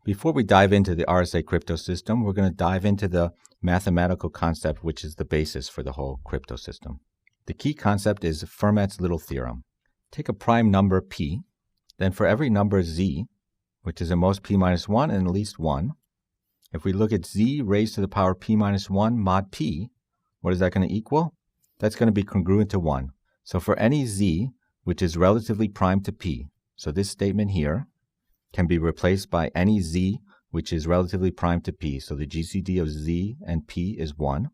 Before we dive into the RSA crypto system, we're going to dive into the mathematical concept which is the basis for the whole crypto system. The key concept is Fermat's little theorem. Take a prime number p, then for every number z, which is at most p minus 1 and at least 1, if we look at z raised to the power p minus 1 mod p, what is that going to equal? That's going to be congruent to 1. So for any z which is relatively prime to p, so this statement here can be replaced by any z which is relatively prime to p. So the GCD of z and p is 1.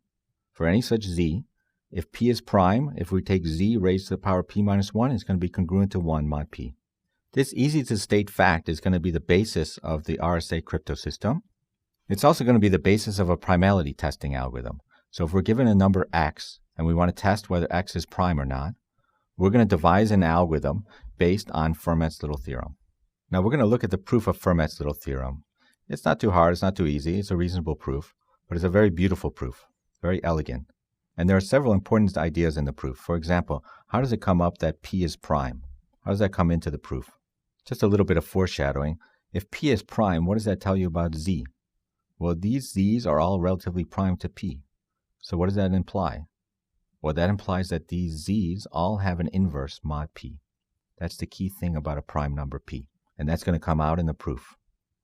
For any such z, if p is prime, if we take z raised to the power p minus 1, it's going to be congruent to 1 mod p. This easy to state fact is going to be the basis of the RSA crypto system. It's also going to be the basis of a primality testing algorithm. So if we're given a number x and we want to test whether x is prime or not, we're going to devise an algorithm based on Fermat's little theorem. Now we're going to look at the proof of Fermat's little theorem. It's not too hard, it's not too easy, it's a reasonable proof, but it's a very beautiful proof, very elegant. And there are several important ideas in the proof. For example, how does it come up that p is prime? How does that come into the proof? Just a little bit of foreshadowing. If p is prime, what does that tell you about z? Well, these z's are all relatively prime to p. So what does that imply? Well, that implies that these z's all have an inverse mod p. That's the key thing about a prime number p. And that's going to come out in the proof.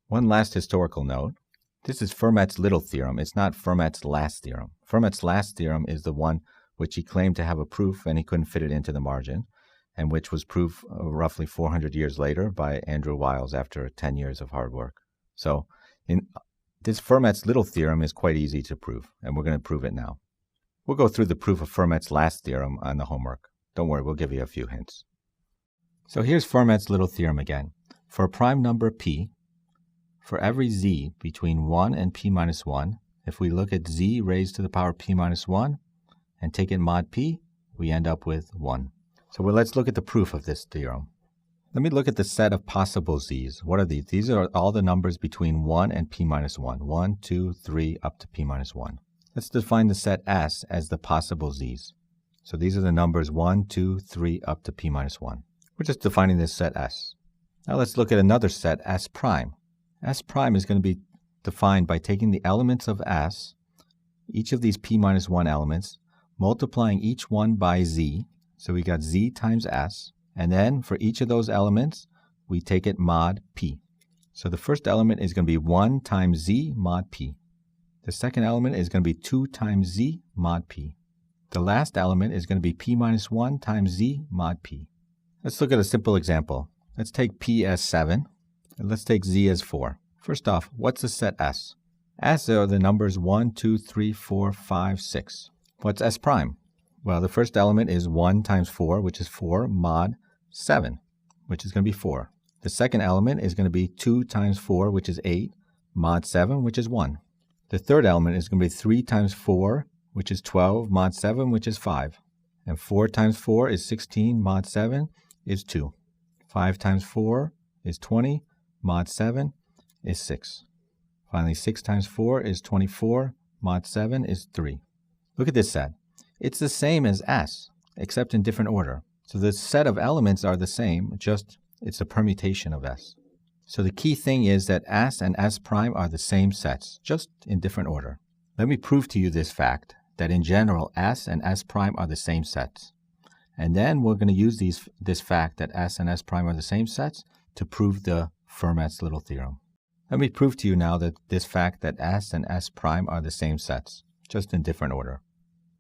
One last historical note. This is Fermat's little theorem. It's not Fermat's last theorem. Fermat's last theorem is the one which he claimed to have a proof and he couldn't fit it into the margin, and which was proved roughly 400 years later by Andrew Wiles after 10 years of hard work. So this Fermat's little theorem is quite easy to prove, and we're going to prove it now. We'll go through the proof of Fermat's last theorem on the homework. Don't worry, we'll give you a few hints. So here's Fermat's little theorem again. For a prime number p, for every z between 1 and p minus 1, if we look at z raised to the power p minus 1 and take it mod p, we end up with 1. So let's look at the proof of this theorem. Let me look at the set of possible z's. What are these? These are all the numbers between 1 and p minus 1. 1, 2, 3, up to p minus 1. Let's define the set S as the possible z's. So these are the numbers 1, 2, 3, up to p minus 1. We're just defining this set S. Now let's look at another set, S prime. S prime is going to be defined by taking the elements of S, each of these p minus 1 elements, multiplying each one by z. So we got z times S. And then for each of those elements, we take it mod p. So the first element is going to be 1 times z mod p. The second element is going to be 2 times z mod p. The last element is going to be p minus 1 times z mod p. Let's look at a simple example. Let's take p as 7, and let's take z as 4. First off, what's the set S? S are the numbers 1, 2, 3, 4, 5, 6. What's S prime? Well, the first element is 1 times 4, which is 4, mod 7, which is going to be 4. The second element is going to be 2 times 4, which is 8, mod 7, which is 1. The third element is going to be 3 times 4, which is 12, mod 7, which is 5. And 4 times 4 is 16, mod 7 is 2. 5 times 4 is 20, mod 7 is 6. Finally, 6 times 4 is 24, mod 7 is 3. Look at this set. It's the same as S, except in different order. So the set of elements are the same, just it's a permutation of S. So the key thing is that S and S prime are the same sets, just in different order. Let me prove to you this fact, that in general, S and S prime are the same sets. And then we're going to use this fact that S and S prime are the same sets to prove the Fermat's little theorem. Let me prove to you now that this fact that S and S prime are the same sets, just in different order.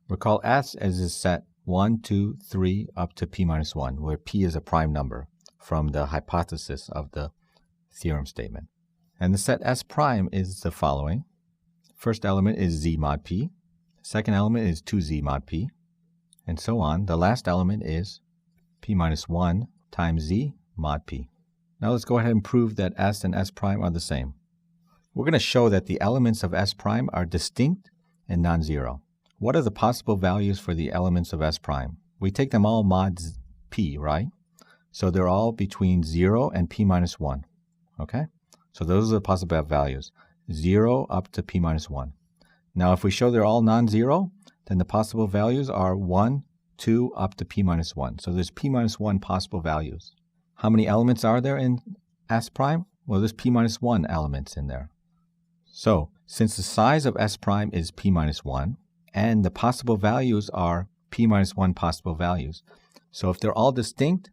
Recall S as this set 1, 2, 3, up to p minus 1, where p is a prime number from the hypothesis of the theorem statement. And the set S prime is the following. First element is z mod p. Second element is 2z mod p. And so on. The last element is p minus 1 times z mod p. Now let's go ahead and prove that S and S prime are the same. We're going to show that the elements of S prime are distinct and non-zero. What are the possible values for the elements of S prime? We take them all mod p, right? So they're all between 0 and p minus 1. Okay? So those are the possible values. 0 up to p minus 1. Now if we show they're all non-zero, then the possible values are 1, 2, up to p minus 1. So there's p minus 1 possible values. How many elements are there in S prime? Well, there's p minus 1 elements in there. So, since the size of S prime is p minus 1, and the possible values are p minus 1 possible values, so if they're all distinct,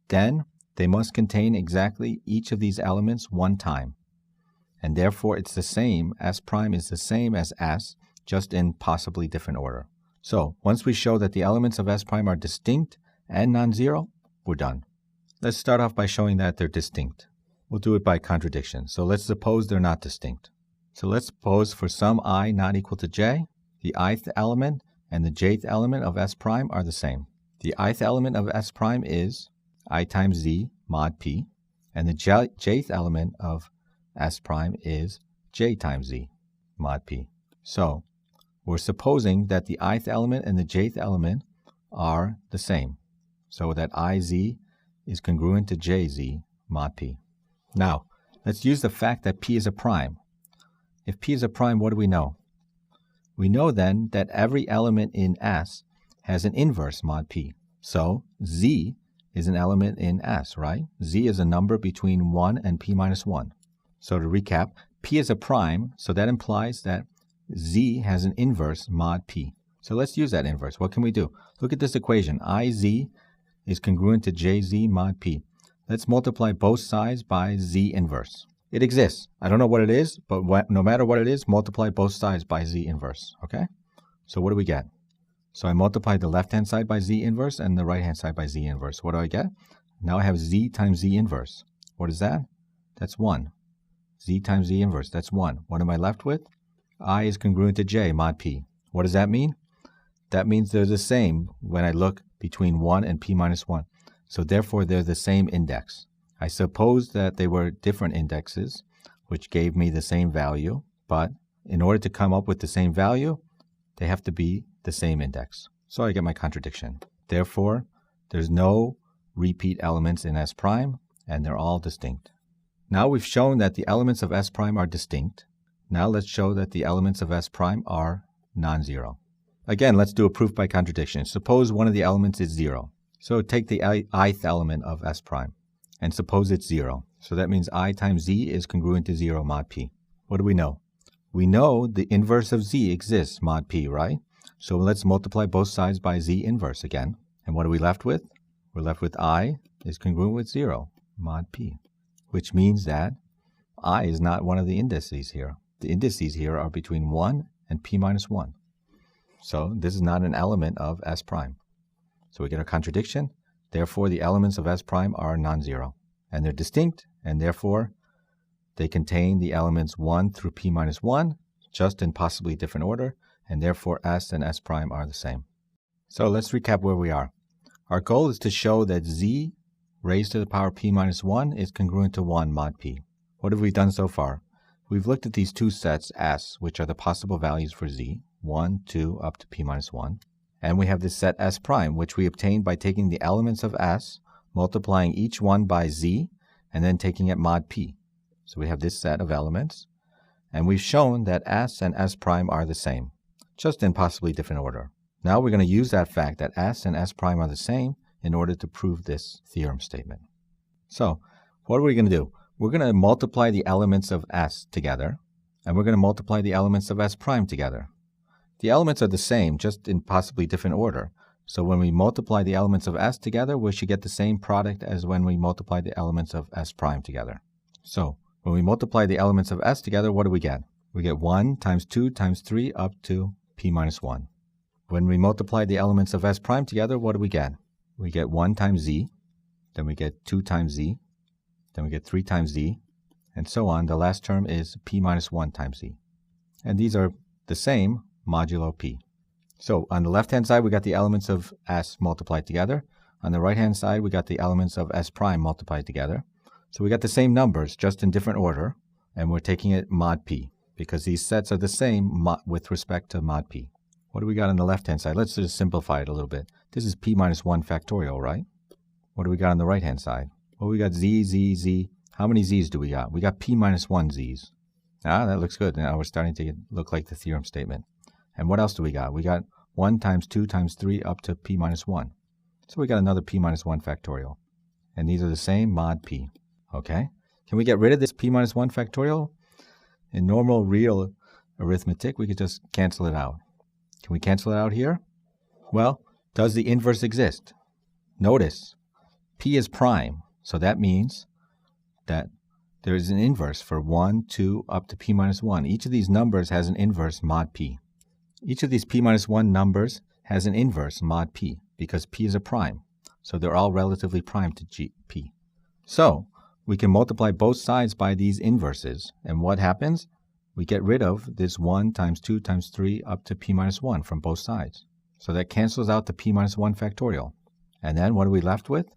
then they must contain exactly each of these elements one time. And therefore, it's the same, S prime is the same as S, just in possibly different order. So, once we show that the elements of S prime are distinct and non-zero, we're done. Let's start off by showing that they're distinct. We'll do it by contradiction. So let's suppose they're not distinct. So let's suppose for some I not equal to j, the ith element and the jth element of S prime are the same. The ith element of S prime is I times z mod p, and the jth element of S prime is j times z mod p. So we're supposing that the ith element and the jth element are the same, so that iz is congruent to jz mod p. Now, let's use the fact that p is a prime. If p is a prime, what do we know? We know then that every element in S has an inverse mod p. So z is an element in S, right? Z is a number between 1 and p minus 1. So to recap, p is a prime, so that implies that z has an inverse mod p. So let's use that inverse. What can we do? Look at this equation. iz is congruent to jz mod p. Let's multiply both sides by z inverse. It exists. I don't know what it is, but no matter what it is, multiply both sides by z inverse, okay? So what do we get? So I multiply the left-hand side by z inverse and the right-hand side by z inverse. What do I get? Now I have z times z inverse. What is that? That's 1. Z times z inverse, that's 1. What am I left with? I is congruent to j mod p. What does that mean? That means they're the same when I look between 1 and p minus 1. So therefore, they're the same index. I suppose that they were different indexes, which gave me the same value, but in order to come up with the same value, they have to be the same index. So I get my contradiction. Therefore, there's no repeat elements in S prime, and they're all distinct. Now we've shown that the elements of S prime are distinct. Now let's show that the elements of S prime are non-zero. Again, let's do a proof by contradiction. Suppose one of the elements is 0. So take the ith element of S prime, and suppose it's 0. So that means I times z is congruent to 0 mod p. What do we know? We know the inverse of z exists, mod p, right? So let's multiply both sides by z inverse again. And what are we left with? We're left with I is congruent with 0, mod p, which means that I is not one of the indices here. The indices here are between 1 and p minus 1. So this is not an element of S prime. So we get a contradiction. Therefore, the elements of S prime are non-zero. And they're distinct, and therefore, they contain the elements 1 through p minus 1, just in possibly different order, and therefore S and S prime are the same. So let's recap where we are. Our goal is to show that z raised to the power p minus 1 is congruent to 1 mod p. What have we done so far? We've looked at these two sets S, which are the possible values for z, 1, 2, up to p minus 1. And we have this set S prime, which we obtained by taking the elements of S, multiplying each one by z, and then taking it mod p. So we have this set of elements, and we've shown that S and S prime are the same, just in possibly different order. Now we're going to use that fact that S and S prime are the same in order to prove this theorem statement. So what are we going to do? We're going to multiply the elements of S together, and we're going to multiply the elements of S prime together. The elements are the same, just in possibly different order. So when we multiply the elements of S together, we should get the same product as when we multiply the elements of S prime together. So when we multiply the elements of S together, what do we get? We get 1 times 2 times 3 up to p minus 1. When we multiply the elements of S prime together, what do we get? We get 1 times z, then we get 2 times z, then we get 3 times z, and so on. The last term is p minus 1 times z. And these are the same modulo p. So on the left-hand side, we got the elements of S multiplied together. On the right-hand side, we got the elements of S prime multiplied together. So we got the same numbers, just in different order, and we're taking it mod p, because these sets are the same with respect to mod p. What do we got on the left-hand side? Let's just simplify it a little bit. This is p minus 1 factorial, right? What do we got on the right-hand side? Well, we got z, z, z. How many z's do we got? We got p minus 1 z's. Ah, that looks good. Now we're starting to look like the theorem statement. And what else do we got? We got 1 times 2 times 3 up to p minus 1. So we got another p minus 1 factorial. And these are the same mod p. Okay? Can we get rid of this p minus 1 factorial? In normal real arithmetic, we could just cancel it out. Can we cancel it out here? Well, does the inverse exist? Notice, p is prime, so that means that there is an inverse for 1, 2, up to p minus 1. Each of these numbers has an inverse mod p. Each of these p minus 1 numbers has an inverse mod p, because p is a prime. So they're all relatively prime to p. So we can multiply both sides by these inverses. And what happens? We get rid of this 1 times 2 times 3 up to p minus 1 from both sides. So that cancels out the p minus 1 factorial. And then what are we left with?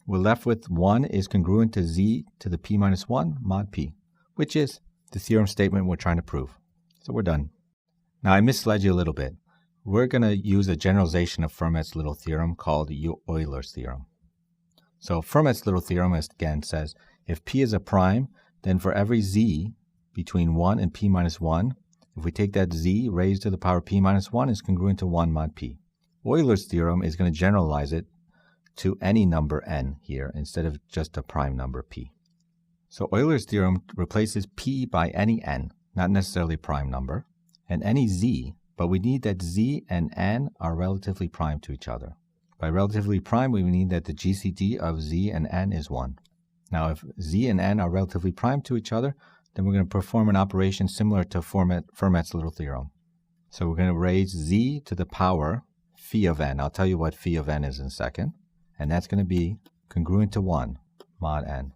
We're left with 1 is congruent to z to the p minus 1 mod p, which is the theorem statement we're trying to prove. So we're done. Now I misled you a little bit. We're going to use a generalization of Fermat's little theorem called Euler's theorem. So Fermat's little theorem again says if p is a prime, then for every z between 1 and p minus 1, if we take that z raised to the power p minus 1 is congruent to 1 mod p. Euler's theorem is going to generalize it to any number n here instead of just a prime number p. So Euler's theorem replaces p by any n, not necessarily a prime number, and any z, but we need that z and n are relatively prime to each other. By relatively prime, we need that the GCD of z and n is 1. Now, if z and n are relatively prime to each other, then we're going to perform an operation similar to Fermat's little theorem. So we're going to raise z to the power phi of n. I'll tell you what phi of n is in a second. And that's going to be congruent to 1 mod n.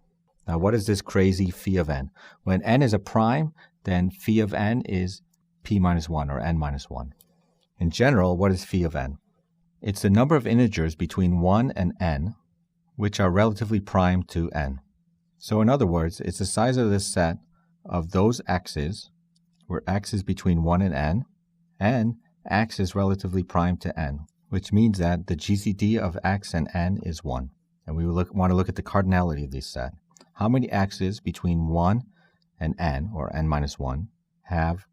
Now, what is this crazy phi of n? When n is a prime, then phi of n is p minus 1 or n minus 1. In general, what is phi of n? It's the number of integers between 1 and n which are relatively prime to n. So in other words, it's the size of this set of those x's where x is between 1 and x is relatively prime to n, which means that the GCD of x and n is 1. And we want to look at the cardinality of this set. How many x's between 1 and n, or n minus 1, have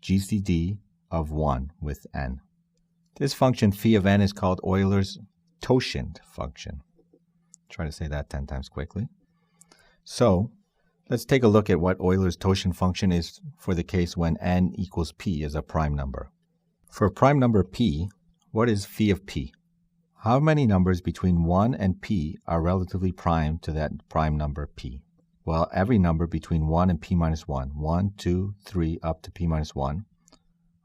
GCD of 1 with n? This function phi of n is called Euler's totient function. Try to say that 10 times quickly. So let's take a look at what Euler's totient function is for the case when n equals p as a prime number. For a prime number p, what is phi of p? How many numbers between 1 and p are relatively prime to that prime number p? Well, every number between 1 and p minus 1, 1, 2, 3, up to p minus 1,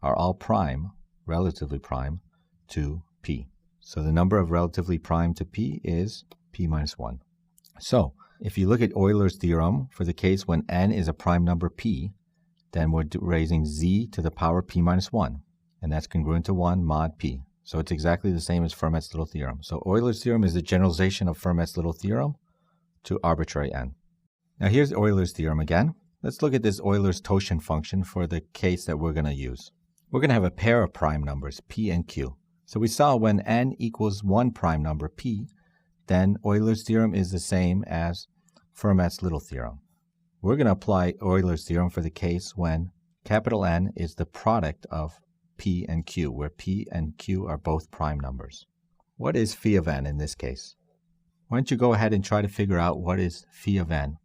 are all prime, relatively prime, to p. So the number of relatively prime to p is p minus 1. So if you look at Euler's theorem for the case when n is a prime number p, then we're raising z to the power p minus 1, and that's congruent to 1 mod p. So it's exactly the same as Fermat's little theorem. So Euler's theorem is the generalization of Fermat's little theorem to arbitrary n. Now here's Euler's theorem again. Let's look at this Euler's totient function for the case that we're going to use. We're going to have a pair of prime numbers, p and q. So we saw when n equals one prime number, p, then Euler's theorem is the same as Fermat's little theorem. We're going to apply Euler's theorem for the case when capital N is the product of p and q, where p and q are both prime numbers. What is phi of n in this case? Why don't you go ahead and try to figure out what is phi of n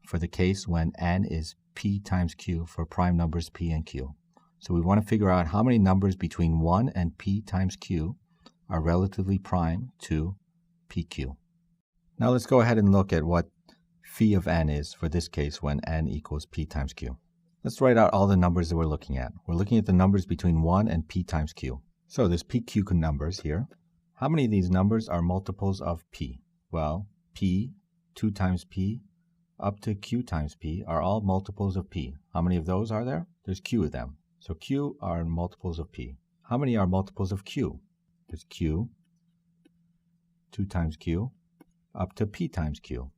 for the case when n is p times q for prime numbers p and q. So we want to figure out how many numbers between 1 and p times q are relatively prime to pq. Now let's go ahead and look at what phi of n is for this case when n equals p times q. Let's write out all the numbers that we're looking at. We're looking at the numbers between 1 and p times q. So there's pq numbers here. How many of these numbers are multiples of p? Well, p, 2 times p, up to q times p are all multiples of p. How many of those are there? There's q of them. So q are multiples of p. How many are multiples of q? There's q, 2 times q, up to p times q.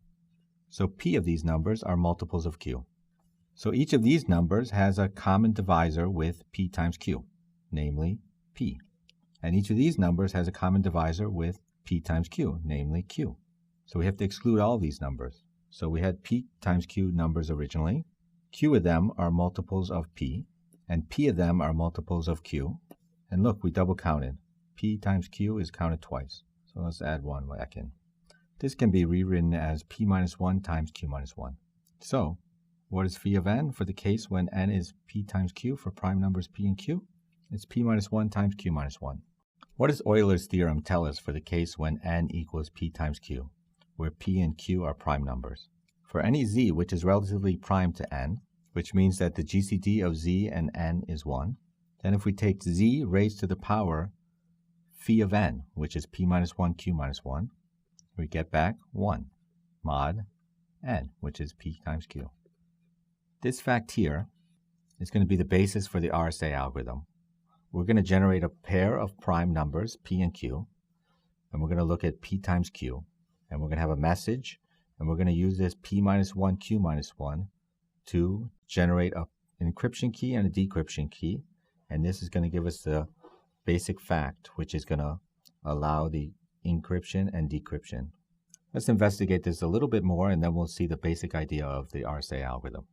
So p of these numbers are multiples of q. So each of these numbers has a common divisor with p times q, namely p. And each of these numbers has a common divisor with p times q, namely q. So we have to exclude all these numbers. So we had p times q numbers originally. Q of them are multiples of p, and p of them are multiples of q. And look, we double counted. P times q is counted twice. So let's add one back in. This can be rewritten as p minus 1 times q minus 1. So, what is phi of n for the case when n is p times q for prime numbers p and q? It's p minus 1 times q minus 1. What does Euler's theorem tell us for the case when n equals p times q, where p and q are prime numbers? For any z which is relatively prime to n, which means that the GCD of z and n is 1, then if we take z raised to the power phi of n, which is p minus 1 q minus 1, we get back 1 mod n, which is p times q. This fact here is going to be the basis for the RSA algorithm. We're going to generate a pair of prime numbers, p and q, and we're going to look at p times q, and we're going to have a message, and we're going to use this p minus 1 q minus 1 to generate an encryption key and a decryption key, and this is going to give us the basic fact, which is going to allow the encryption and decryption. Let's investigate this a little bit more, and then we'll see the basic idea of the RSA algorithm.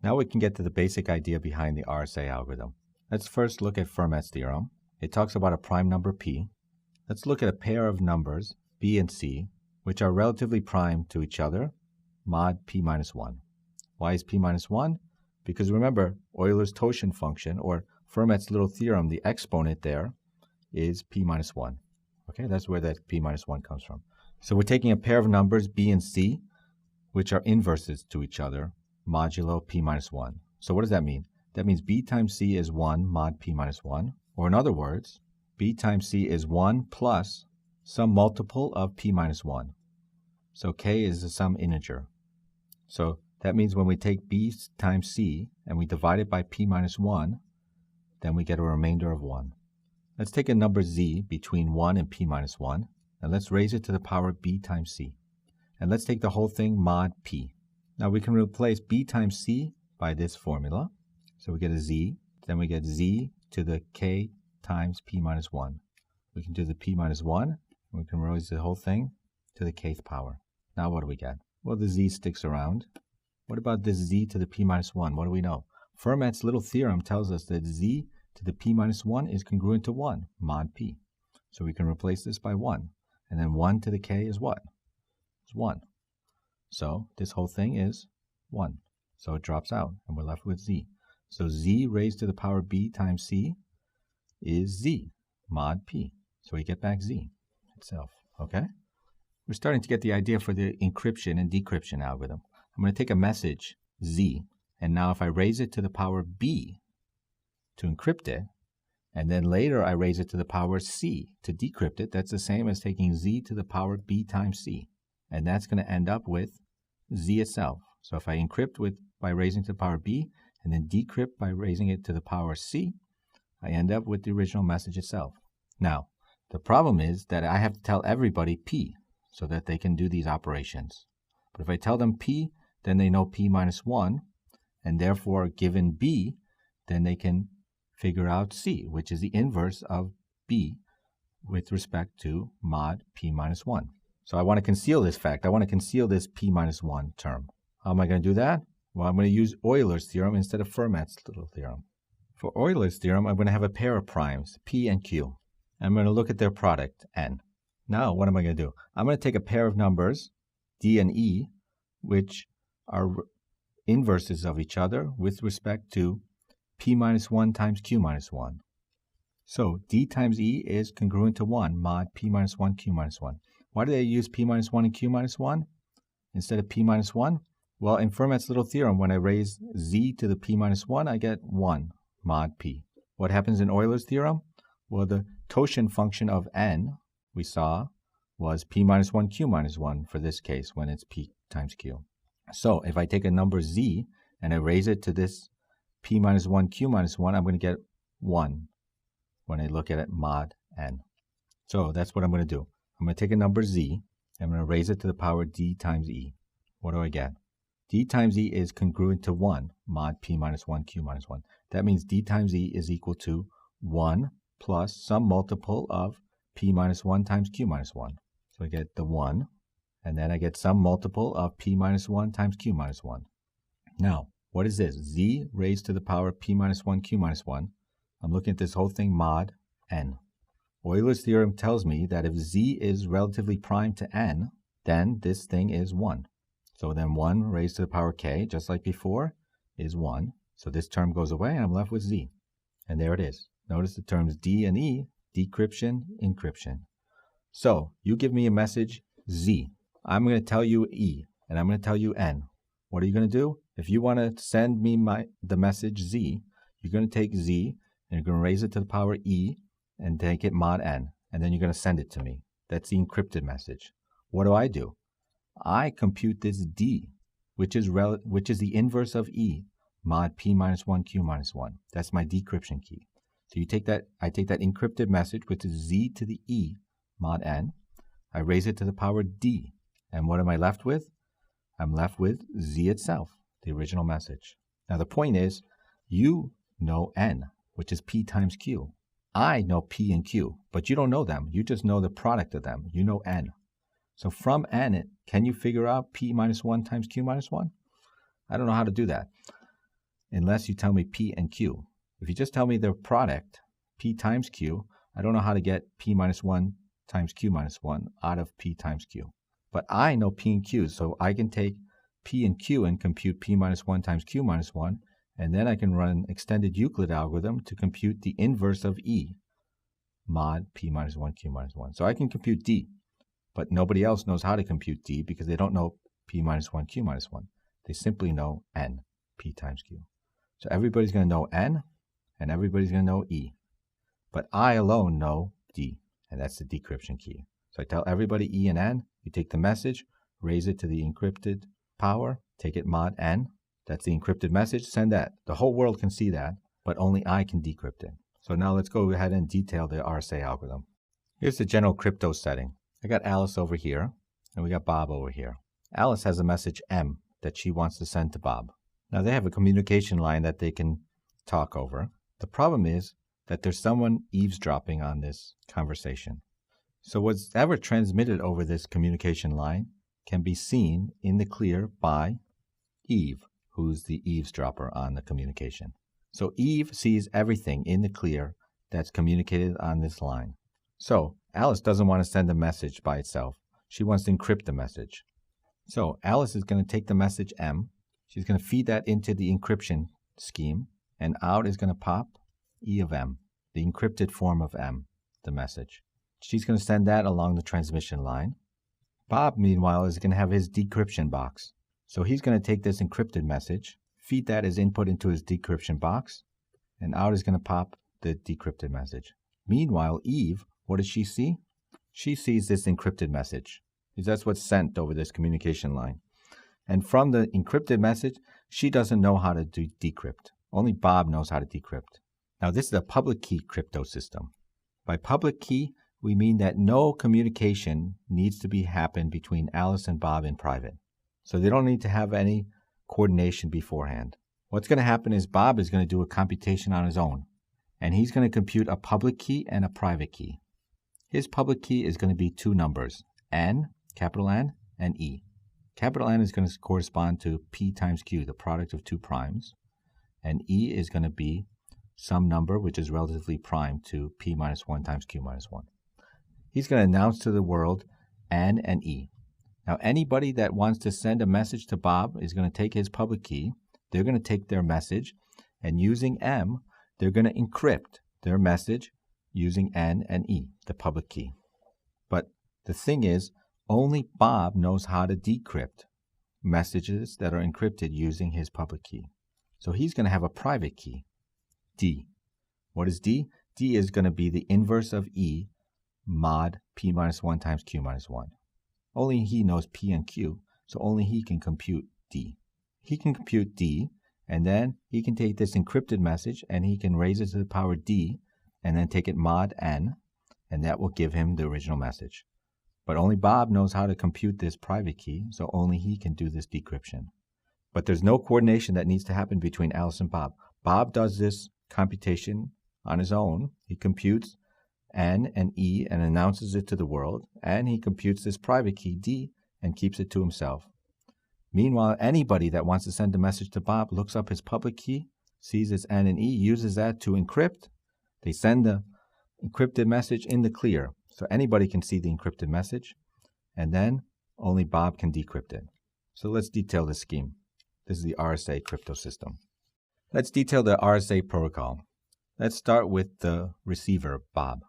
Now we can get to the basic idea behind the RSA algorithm. Let's first look at Fermat's theorem. It talks about a prime number p. Let's look at a pair of numbers, b and c, which are relatively prime to each other, mod p minus 1. Why is p minus 1? Because remember, Euler's totient function, or Fermat's little theorem, the exponent there is p minus 1. Okay, that's where that p minus 1 comes from. So we're taking a pair of numbers, b and c, which are inverses to each other, modulo p minus 1. So what does that mean? That means b times c is 1 mod p minus 1. Or in other words, b times c is 1 plus some multiple of p minus 1. So k is some integer. So that means when we take b times c and we divide it by p minus 1, then we get a remainder of 1. Let's take a number z between 1 and p minus 1, and let's raise it to the power b times c. And let's take the whole thing mod p. Now we can replace b times c by this formula. So we get a z, then we get z to the k times p minus 1. We can do the p minus 1, and we can raise the whole thing to the kth power. Now what do we get? Well, the z sticks around. What about this z to the p minus 1? What do we know? Fermat's little theorem tells us that z to the p minus 1 is congruent to 1, mod p. So we can replace this by 1. And then 1 to the k is what? It's 1. So this whole thing is 1. So it drops out, and we're left with z. So z raised to the power b times c is z, mod p. So we get back z itself, okay? We're starting to get the idea for the encryption and decryption algorithm. I'm going to take a message, z, and now if I raise it to the power b to encrypt it, and then later I raise it to the power c to decrypt it, that's the same as taking z to the power b times c. And that's going to end up with z itself. So if I encrypt by raising to the power b, and then decrypt by raising it to the power c, I end up with the original message itself. Now, the problem is that I have to tell everybody p so that they can do these operations. But if I tell them p, then they know p minus 1, and therefore given b, then they can figure out c, which is the inverse of b with respect to mod p minus 1. So I want to conceal this fact. I want to conceal this p minus 1 term. How am I going to do that? Well, I'm going to use Euler's theorem instead of Fermat's little theorem. For Euler's theorem, I'm going to have a pair of primes, p and q. I'm going to look at their product, n. Now, what am I going to do? I'm going to take a pair of numbers, d and e, which are inverses of each other with respect to p minus 1 times q minus 1. So d times e is congruent to 1 mod p minus 1 q minus 1. Why do they use p minus 1 and q minus 1 instead of p minus 1? Well, in Fermat's little theorem, when I raise z to the p minus 1, I get 1 mod p. What happens in Euler's theorem? Well, the totient function of n, we saw, was p minus 1 q minus 1 for this case when it's p times q. So if I take a number z and I raise it to this p minus 1 q minus 1, I'm going to get 1 when I look at it mod n. So that's what I'm going to do. I'm going to take a number z, and I'm going to raise it to the power d times e. What do I get? d times e is congruent to 1 mod p minus 1 q minus 1. That means d times e is equal to 1 plus some multiple of p minus 1 times q minus 1. So I get the 1, and then I get some multiple of p minus 1 times q minus 1. Now, what is this? Z raised to the power p minus 1 q minus 1. I'm looking at this whole thing mod n. Euler's theorem tells me that if z is relatively prime to n, then this thing is 1. So then 1 raised to the power k, just like before, is 1. So this term goes away, and I'm left with z. And there it is. Notice the terms d and e, decryption, encryption. So you give me a message z. I'm going to tell you e, and I'm going to tell you n. What are you going to do? If you want to send me the message z, you're going to take z, and you're going to raise it to the power e, and take it mod n, and then you're going to send it to me. That's the encrypted message. What do? I compute this d, which is the inverse of e, mod p minus 1 q minus 1. That's my decryption key. So you take that, I take that encrypted message, which is z to the e, mod n. I raise it to the power d. And what am I left with? I'm left with z itself, the original message. Now the point is, you know n, which is p times q. I know p and q, but you don't know them. You just know the product of them. You know n. So from n, can you figure out p minus 1 times q minus 1? I don't know how to do that, unless you tell me p and q. If you just tell me their product, p times q, I don't know how to get p minus 1 times q minus 1 out of p times q. But I know p and q, so I can take p and q and compute p minus 1 times q minus 1, and then I can run extended Euclid algorithm to compute the inverse of e, mod p minus 1 q minus 1. So I can compute d, but nobody else knows how to compute d because they don't know p minus 1 q minus 1. They simply know n, p times q. So everybody's going to know n, and everybody's going to know e. But I alone know d, and that's the decryption key. So I tell everybody e and n, you take the message, raise it to the encrypted power, take it mod n, that's the encrypted message, send that. The whole world can see that, but only I can decrypt it. So now let's go ahead and detail the RSA algorithm. Here's the general crypto setting. I got Alice over here, and we got Bob over here. Alice has a message M that she wants to send to Bob. Now they have a communication line that they can talk over. The problem is that there's someone eavesdropping on this conversation. So whatever transmitted over this communication line can be seen in the clear by Eve, who's the eavesdropper on the communication. So Eve sees everything in the clear that's communicated on this line. So Alice doesn't want to send a message by itself. She wants to encrypt the message. So Alice is going to take the message M. She's going to feed that into the encryption scheme, and out is going to pop E of M, the encrypted form of M, the message. She's going to send that along the transmission line. Bob, meanwhile, is going to have his decryption box. So he's going to take this encrypted message, feed that as input into his decryption box, and out is going to pop the decrypted message. Meanwhile, Eve, what does she see? She sees this encrypted message, because that's what's sent over this communication line. And from the encrypted message, she doesn't know how to decrypt. Only Bob knows how to decrypt. Now, this is a public key crypto system. By public key, we mean that no communication needs to happen between Alice and Bob in private. So they don't need to have any coordination beforehand. What's going to happen is Bob is going to do a computation on his own, and he's going to compute a public key and a private key. His public key is going to be two numbers, N, capital N, and E. Capital N is going to correspond to P times Q, the product of two primes, and E is going to be some number which is relatively prime to P minus 1 times Q minus 1. He's going to announce to the world N and E. Now, anybody that wants to send a message to Bob is going to take his public key. They're going to take their message, and using M, they're going to encrypt their message using N and E, the public key. But the thing is, only Bob knows how to decrypt messages that are encrypted using his public key. So he's going to have a private key, D. What is D? D is going to be the inverse of E mod P minus 1 times Q minus 1. Only he knows P and Q, so only he can compute D. He can compute D, and then he can take this encrypted message and he can raise it to the power D, and then take it mod N, and that will give him the original message. But only Bob knows how to compute this private key, so only he can do this decryption. But there's no coordination that needs to happen between Alice and Bob. Bob does this computation on his own. He computes N and E and announces it to the world, and he computes this private key D and keeps it to himself. Meanwhile, anybody that wants to send a message to Bob looks up his public key, sees its N and E, uses that to encrypt. They send the encrypted message in the clear, so anybody can see the encrypted message, and then only Bob can decrypt it. So let's detail the scheme. This is the RSA crypto system. Let's detail the RSA protocol. Let's start with the receiver, Bob.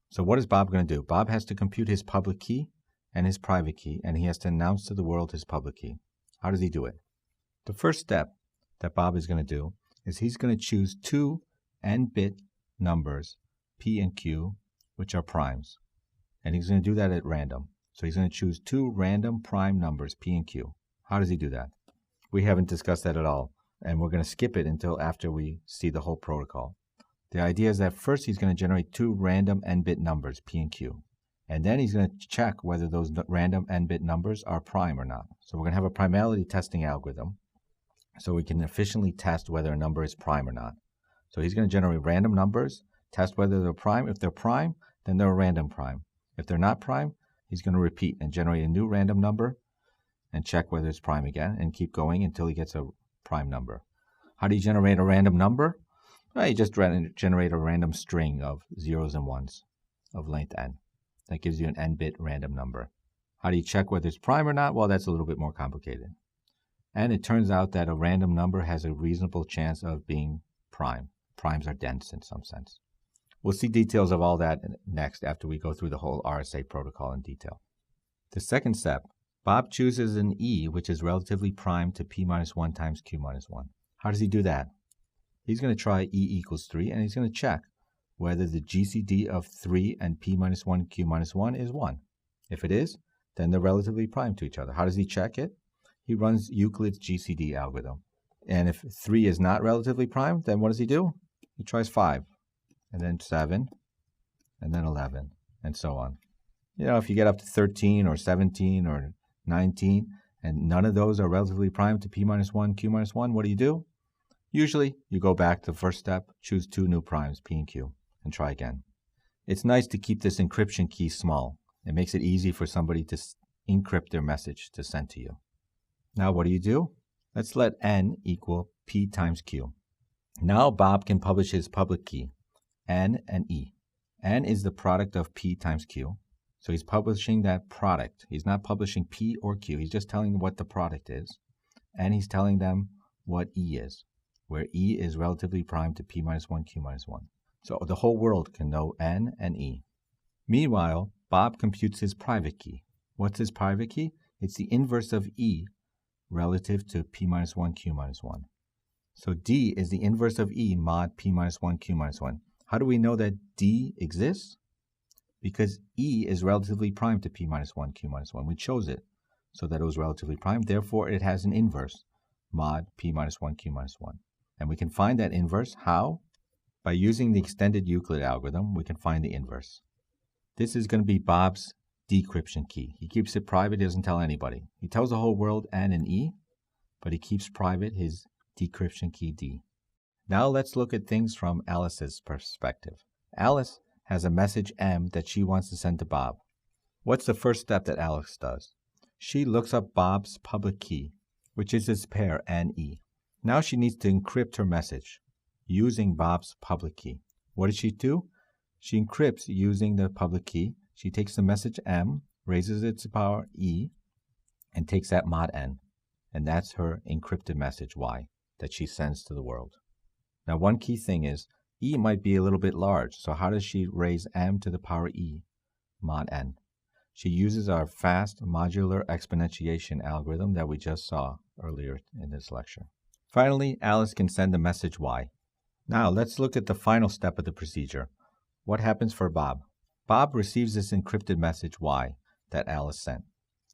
So what is Bob going to do? Bob has to compute his public key and his private key, and he has to announce to the world his public key. How does he do it? The first step that Bob is going to do is he's going to choose two n-bit numbers, P and Q, which are primes. And he's going to do that at random. So he's going to choose two random prime numbers, P and Q. How does he do that? We haven't discussed that at all, and we're going to skip it until after we see the whole protocol. The idea is that first he's going to generate two random n-bit numbers, P and Q. And then he's going to check whether those random n-bit numbers are prime or not. So we're going to have a primality testing algorithm so we can efficiently test whether a number is prime or not. So he's going to generate random numbers, test whether they're prime. If they're prime, then they're a random prime. If they're not prime, he's going to repeat and generate a new random number and check whether it's prime again and keep going until he gets a prime number. How do you generate a random number? Well, you just generate a random string of zeros and ones of length n. That gives you an n-bit random number. How do you check whether it's prime or not? Well, that's a little bit more complicated. And it turns out that a random number has a reasonable chance of being prime. Primes are dense in some sense. We'll see details of all that next after we go through the whole RSA protocol in detail. The second step, Bob chooses an E which is relatively prime to P minus 1 times Q minus 1. How does he do that? He's going to try E equals 3 and he's going to check whether the GCD of 3 and P minus 1 Q minus 1 is 1. If it is, then they're relatively prime to each other. How does he check it? He runs Euclid's GCD algorithm. And if 3 is not relatively prime, then what does he do? He tries 5, and then 7, and then 11, and so on. You know, if you get up to 13 or 17 or 19, and none of those are relatively prime to P minus 1, Q minus 1, what do? Usually, you go back to the first step, choose two new primes, P and Q, and try again. It's nice to keep this encryption key small. It makes it easy for somebody to encrypt their message to send to you. Now what do? Let's let n equal P times Q. Now Bob can publish his public key, N and E. N is the product of P times Q. So he's publishing that product. He's not publishing P or Q. He's just telling them what the product is. And he's telling them what E is, where E is relatively prime to P minus 1, Q minus 1. So the whole world can know N and E. Meanwhile, Bob computes his private key. What's his private key? It's the inverse of E relative to P minus 1, Q minus 1. So D is the inverse of E mod P minus 1, Q minus 1. How do we know that D exists? Because E is relatively prime to P minus 1, Q minus 1. We chose it so that it was relatively prime. Therefore, it has an inverse, mod P minus 1, Q minus 1. And we can find that inverse. How? By using the extended Euclid algorithm, we can find the inverse. This is going to be Bob's decryption key. He keeps it private. He doesn't tell anybody. He tells the whole world N and E, but he keeps private his decryption key D. Now let's look at things from Alice's perspective. Alice has a message M that she wants to send to Bob. What's the first step that Alice does? She looks up Bob's public key, which is his pair NE. Now she needs to encrypt her message using Bob's public key. What does she do? She encrypts using the public key. She takes the message M, raises it to power E, and takes that mod N. And that's her encrypted message Y that she sends to the world. Now one key thing is E might be a little bit large, so how does she raise M to the power E mod N? She uses our fast modular exponentiation algorithm that we just saw earlier in this lecture. Finally, Alice can send the message Y. Now let's look at the final step of the procedure. What happens for Bob? Bob receives this encrypted message Y that Alice sent.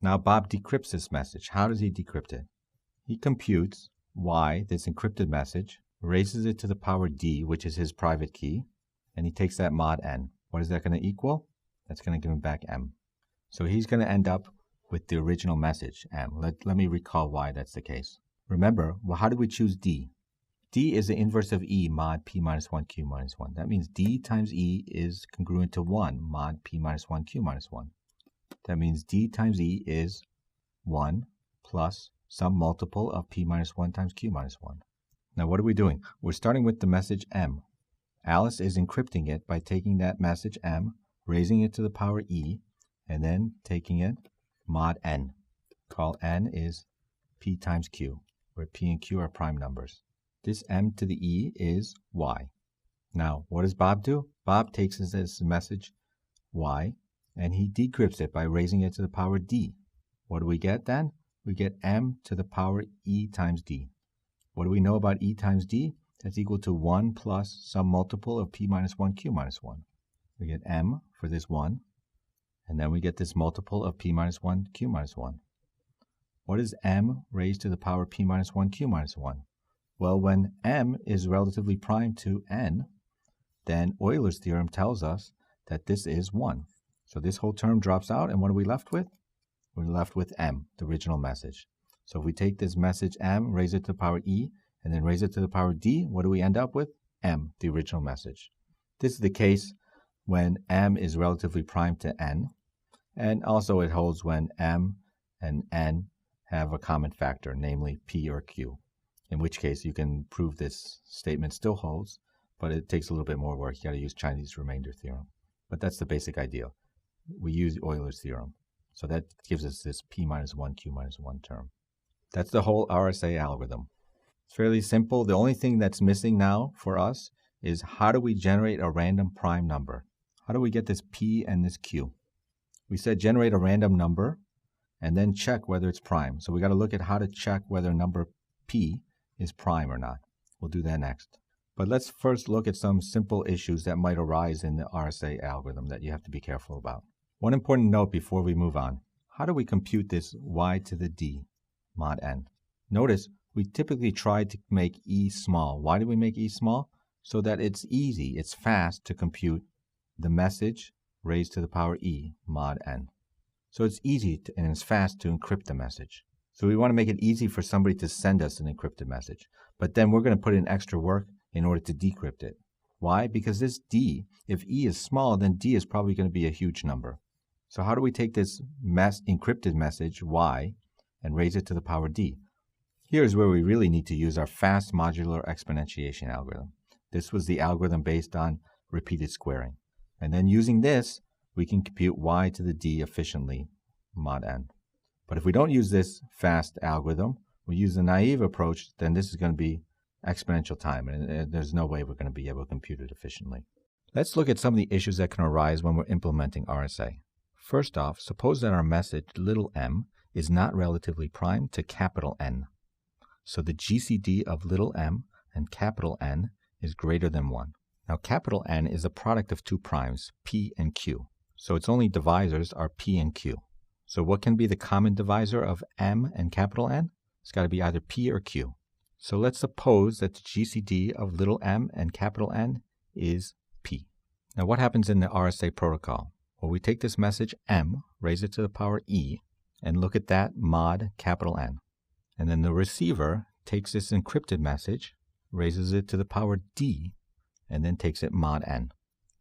Now Bob decrypts this message. How does he decrypt it? He computes Y, this encrypted message, raises it to the power D, which is his private key, and he takes that mod N. What is that going to equal? That's going to give him back M. So he's going to end up with the original message, M. Let me recall why that's the case. Remember, well, how did we choose D? D is the inverse of E mod P minus 1 Q minus 1. That means D times E is congruent to 1 mod P minus 1 Q minus 1. That means D times E is 1 plus some multiple of P minus 1 times Q minus 1. Now what are we doing? We're starting with the message M. Alice is encrypting it by taking that message M, raising it to the power E, and then taking it mod N. Call N is p times q, where p and q are prime numbers. This m to the e is y. Now, what does Bob do? Bob takes this message y, and he decrypts it by raising it to the power d. What do we get then? We get m to the power e times d. What do we know about e times d? That's equal to 1 plus some multiple of p minus 1 q minus 1. We get m for this 1, and then we get this multiple of p minus 1 q minus 1. What is m raised to the power p minus 1 q minus 1? Well, when m is relatively prime to n, then Euler's theorem tells us that this is 1. So this whole term drops out, and what are we left with? We're left with m, the original message. So if we take this message m, raise it to the power e, and then raise it to the power d, what do we end up with? M, the original message. This is the case when m is relatively prime to n, and also it holds when m and n have a common factor, namely p or q, in which case you can prove this statement still holds, but it takes a little bit more work. You got to use Chinese remainder theorem. But that's the basic idea. We use Euler's theorem. So that gives us this p minus 1 q minus 1 term. That's the whole RSA algorithm. It's fairly simple. The only thing that's missing now for us is how do we generate a random prime number? How do we get this p and this q? We said generate a random number and then check whether it's prime. So we got to look at how to check whether number p is prime or not. We'll do that next. But let's first look at some simple issues that might arise in the RSA algorithm that you have to be careful about. One important note before we move on. How do we compute this y to the d mod n? Notice we typically try to make e small. Why do we make e small? So that it's easy, it's fast to compute the message raised to the power e mod n. So it's easy and it's fast to encrypt the message. So we want to make it easy for somebody to send us an encrypted message. But then we're going to put in extra work in order to decrypt it. Why? Because this d, if e is small, then d is probably going to be a huge number. So how do we take this encrypted message y and raise it to the power d? Here's where we really need to use our fast modular exponentiation algorithm. This was the algorithm based on repeated squaring. And then using this, we can compute y to the d efficiently mod n. But if we don't use this fast algorithm, we use the naive approach, then this is going to be exponential time, and there's no way we're going to be able to compute it efficiently. Let's look at some of the issues that can arise when we're implementing RSA. First off, suppose that our message, little m, is not relatively prime to capital N. So the GCD of little m and capital N is greater than 1. Now capital N is a product of two primes, p and q. So its only divisors are p and q. So what can be the common divisor of m and capital N? It's got to be either p or q. So let's suppose that the GCD of little m and capital N is p. Now what happens in the RSA protocol? Well, we take this message m, raise it to the power e, and look at that mod capital N. And then the receiver takes this encrypted message, raises it to the power d, and then takes it mod n.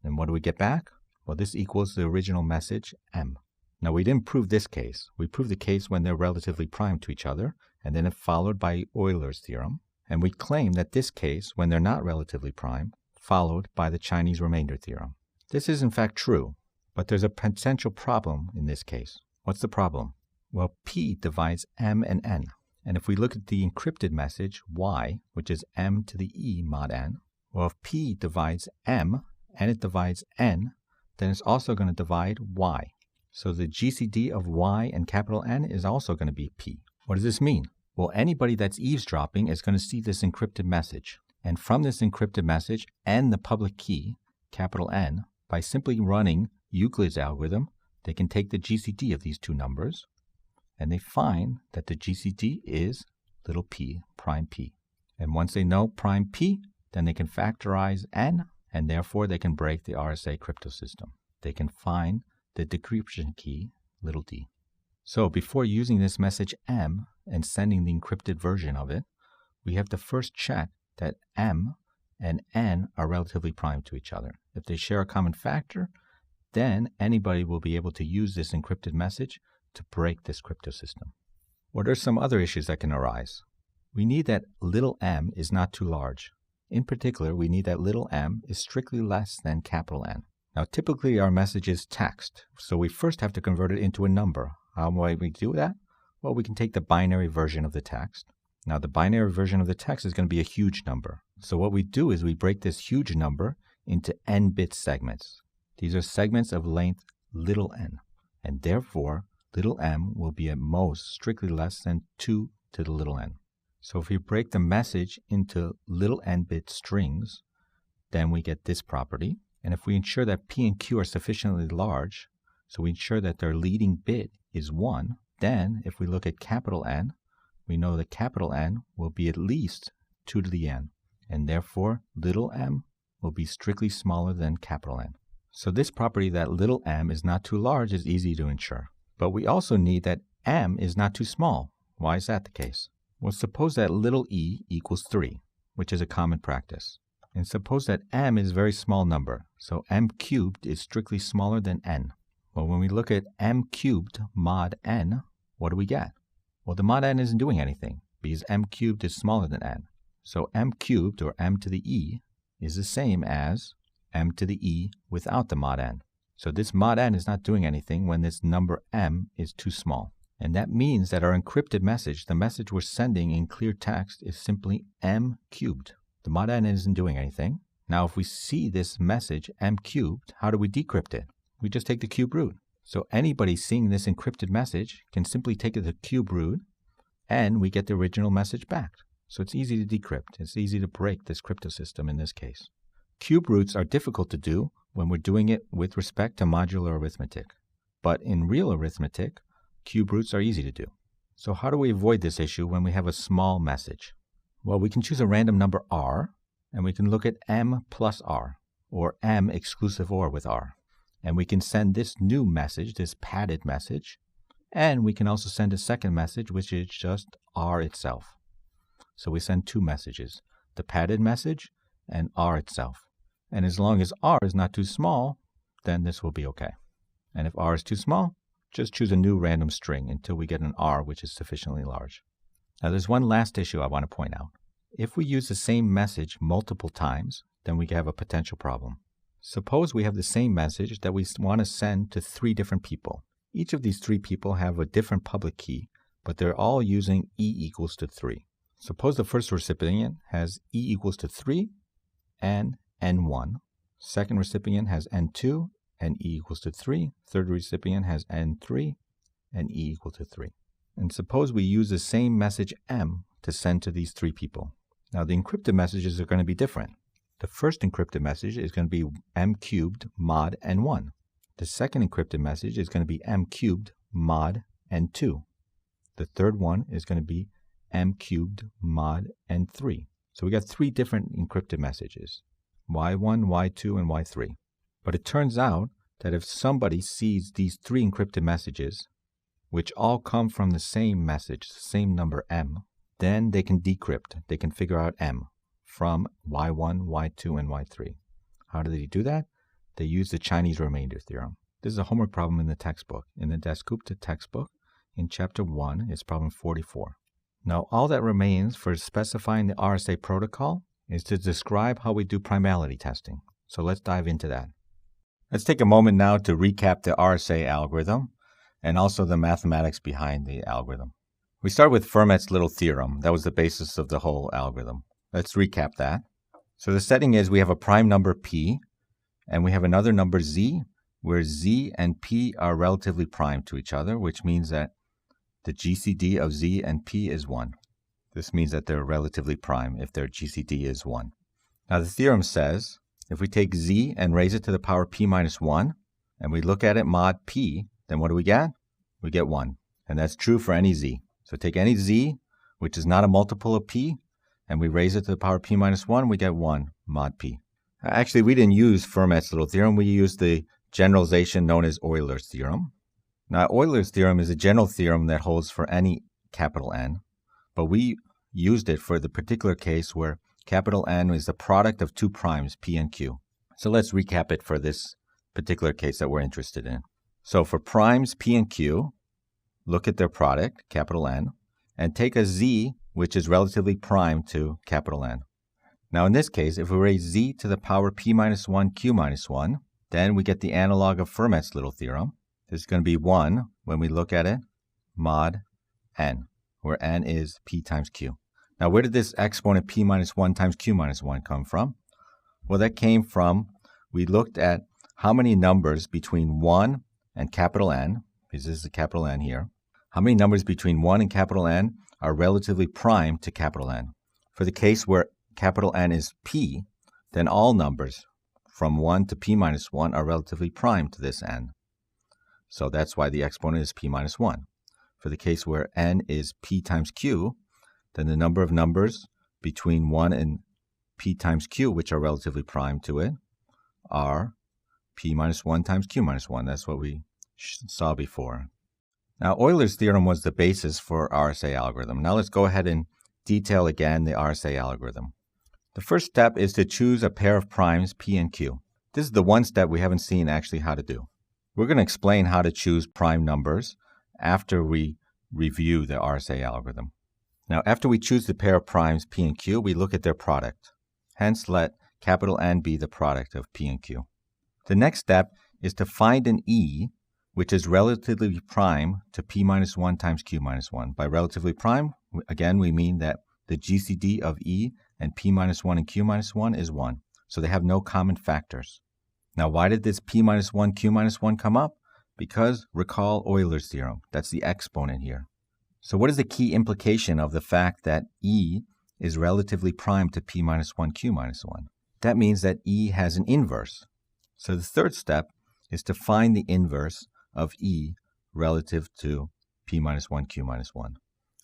And what do we get back? Well, this equals the original message m. Now we didn't prove this case. We proved the case when they're relatively prime to each other, and then it followed by Euler's theorem. And we claim that this case, when they're not relatively prime, followed by the Chinese remainder theorem. This is in fact true, but there's a potential problem in this case. What's the problem? Well, p divides m and n. And if we look at the encrypted message, y, which is m to the e mod n, well, if p divides m and it divides n, then it's also going to divide y. So the GCD of y and capital N is also going to be p. What does this mean? Well, anybody that's eavesdropping is going to see this encrypted message. And from this encrypted message and the public key, capital N, by simply running Euclid's algorithm, they can take the GCD of these two numbers, and they find that the GCD is little p, prime p. And once they know prime p, then they can factorize n, and therefore they can break the RSA crypto system. They can find the decryption key, little d. So before using this message m and sending the encrypted version of it, we have to first check that m and n are relatively prime to each other. If they share a common factor, then anybody will be able to use this encrypted message to break this crypto system. What are some other issues that can arise? We need that little m is not too large. In particular, we need that little m is strictly less than capital N. Now, typically our message is text, so we first have to convert it into a number. How might we do that? Well, we can take the binary version of the text. Now, the binary version of the text is going to be a huge number. So what we do is we break this huge number into n-bit segments. These are segments of length little n, and therefore little m will be at most strictly less than 2 to the little n. So if we break the message into little n-bit strings, then we get this property. And if we ensure that P and Q are sufficiently large, so we ensure that their leading bit is 1, then if we look at capital N, we know that capital N will be at least 2 to the n, and therefore little m will be strictly smaller than capital N. So this property that little m is not too large is easy to ensure. But we also need that m is not too small. Why is that the case? Well, suppose that little e equals 3, which is a common practice. And suppose that m is a very small number, so m cubed is strictly smaller than n. Well, when we look at m cubed mod n, what do we get? Well, the mod n isn't doing anything because m cubed is smaller than n. So m cubed, or m to the e, is the same as m to the e without the mod n. So this mod n is not doing anything when this number m is too small. And that means that our encrypted message, the message we're sending in clear text, is simply m cubed. The mod n isn't doing anything. Now, if we see this message m cubed, how do we decrypt it? We just take the cube root. So anybody seeing this encrypted message can simply take the cube root and we get the original message back. So it's easy to decrypt. It's easy to break this crypto system in this case. Cube roots are difficult to do when we're doing it with respect to modular arithmetic. But in real arithmetic, cube roots are easy to do. So how do we avoid this issue when we have a small message? Well, we can choose a random number r, and we can look at m plus r, or m exclusive or with r. And we can send this new message, this padded message, and we can also send a second message, which is just r itself. So we send two messages, the padded message and r itself. And as long as r is not too small, then this will be okay. And if r is too small, just choose a new random string until we get an r which is sufficiently large. Now there's one last issue I want to point out. If we use the same message multiple times, then we have a potential problem. Suppose we have the same message that we want to send to 3 different people. Each of these 3 people have a different public key, but they're all using e equals to 3. Suppose the first recipient has e equals to 3 and n1. Second recipient has n2 and e equals to 3. Third recipient has n3 and e equal to 3. And suppose we use the same message m to send to these 3 people. Now the encrypted messages are going to be different. The first encrypted message is going to be m cubed mod n1. The second encrypted message is going to be m cubed mod n2. The third one is going to be m cubed mod n3. So we got 3 different encrypted messages, y1, y2, and y3. But it turns out that if somebody sees these 3 encrypted messages, which all come from the same message, the same number m, then they can decrypt. They can figure out m from y1, y2, and y3. How do they do that? They use the Chinese remainder theorem. This is a homework problem in the textbook. In the Dasgupta textbook, in Chapter 1, it's problem 44. Now, all that remains for specifying the RSA protocol is to describe how we do primality testing. So let's dive into that. Let's take a moment now to recap the RSA algorithm and also the mathematics behind the algorithm. We start with Fermat's little theorem. That was the basis of the whole algorithm. Let's recap that. So the setting is we have a prime number p, and we have another number z, where z and p are relatively prime to each other, which means that the GCD of z and p is 1. This means that they're relatively prime if their GCD is 1. Now the theorem says if we take z and raise it to the power p minus 1, and we look at it mod p, then what do we get? We get 1. And that's true for any z. So take any z, which is not a multiple of p, and we raise it to the power p minus 1, we get 1 mod p. Actually, we didn't use Fermat's little theorem. We used the generalization known as Euler's theorem. Now, Euler's theorem is a general theorem that holds for any capital N, but we used it for the particular case where capital N is the product of 2 primes, p and q. So let's recap it for this particular case that we're interested in. So for primes p and q, look at their product, capital N, and take a z which is relatively prime to capital N. Now in this case, if we raise z to the power p minus 1, q minus 1, then we get the analog of Fermat's little theorem. This is going to be 1 when we look at it, mod n, where n is p times q. Now, where did this exponent p minus 1 times q minus 1 come from? Well, that came from, we looked at how many numbers between 1 and capital N, because this is a capital N here, how many numbers between 1 and capital N are relatively prime to capital N. For the case where capital N is p, then all numbers from 1 to p minus 1 are relatively prime to this n. So that's why the exponent is p minus 1. For the case where n is p times q, then the number of numbers between 1 and p times q, which are relatively prime to it, are p minus 1 times q minus 1. That's what we saw before. Now, Euler's theorem was the basis for RSA algorithm. Now let's go ahead and detail again the RSA algorithm. The first step is to choose a pair of primes p and q. This is the one step we haven't seen actually how to do. We're going to explain how to choose prime numbers after we review the RSA algorithm. Now, after we choose the pair of primes p and q, we look at their product. Hence, let capital N be the product of p and q. The next step is to find an e which is relatively prime to p minus 1 times q minus 1. By relatively prime, again, we mean that the GCD of e and p minus 1 and q minus 1 is 1. So they have no common factors. Now, why did this p minus 1, q minus 1 come up? Because, recall Euler's theorem. That's the exponent here. So what is the key implication of the fact that e is relatively prime to p minus 1, q minus 1? That means that e has an inverse. So the third step is to find the inverse of e relative to p minus 1, q minus 1.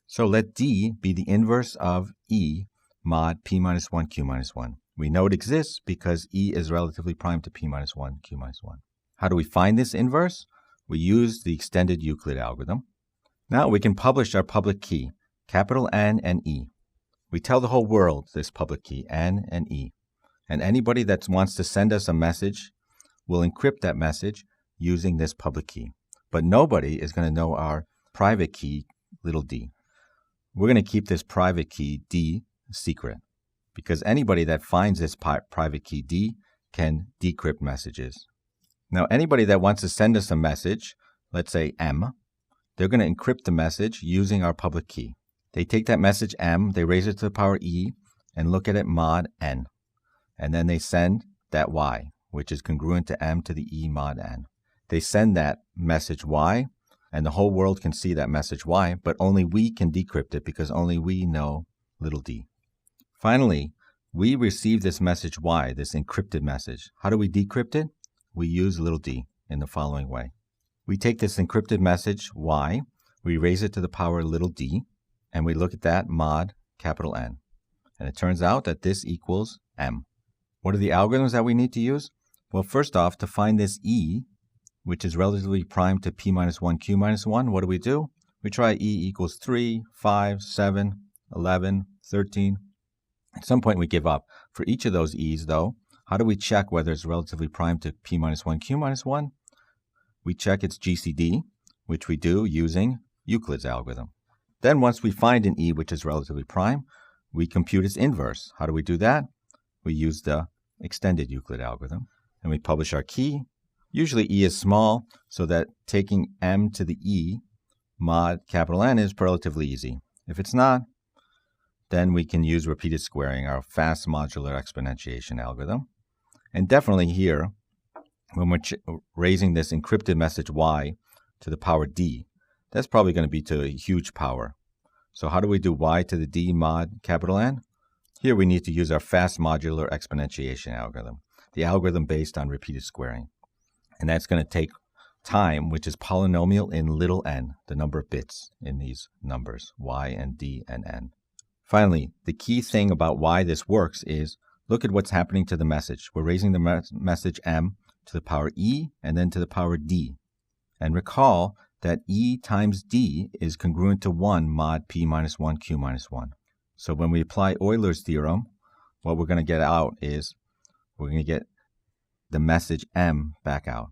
So let d be the inverse of e mod p minus 1, q minus 1. We know it exists because e is relatively prime to p minus 1, q minus 1. How do we find this inverse? We use the extended Euclid algorithm. Now we can publish our public key, capital N and E. We tell the whole world this public key, N and E. And anybody that wants to send us a message will encrypt that message using this public key. But nobody is going to know our private key, little d. We're going to keep this private key, d, secret, because anybody that finds this private key, d, can decrypt messages. Now, anybody that wants to send us a message, let's say M, they're going to encrypt the message using our public key. They take that message M, they raise it to the power E, and look at it mod N. And then they send that Y, which is congruent to M to the E mod N. They send that message Y, and the whole world can see that message Y, but only we can decrypt it because only we know little d. Finally, we receive this message Y, this encrypted message. How do we decrypt it? We use little d in the following way. We take this encrypted message Y, we raise it to the power little d, and we look at that mod capital N. And it turns out that this equals M. What are the algorithms that we need to use? Well, first off, to find this E, which is relatively prime to p minus 1, q minus 1, what do? We try E equals 3, 5, 7, 11, 13. At some point we give up. For each of those E's, though, how do we check whether it's relatively prime to p minus 1, q minus 1? We check its GCD, which we do using Euclid's algorithm. Then once we find an E which is relatively prime, we compute its inverse. How do we do that? We use the extended Euclid algorithm. And we publish our key. Usually E is small, so that taking M to the E mod capital N is relatively easy. If it's not, then we can use repeated squaring, our fast modular exponentiation algorithm. And definitely here, when we're raising this encrypted message Y to the power D, that's probably going to be to a huge power. So how do we do Y to the D mod capital N? Here we need to use our fast modular exponentiation algorithm, the algorithm based on repeated squaring. And that's going to take time, which is polynomial in little n, the number of bits in these numbers, Y and D and N. Finally, the key thing about why this works is look at what's happening to the message. We're raising the message M to the power E and then to the power D. And recall that E times D is congruent to 1 mod P minus 1 Q minus 1. So when we apply Euler's theorem, what we're going to get out is we're going to get the message M back out.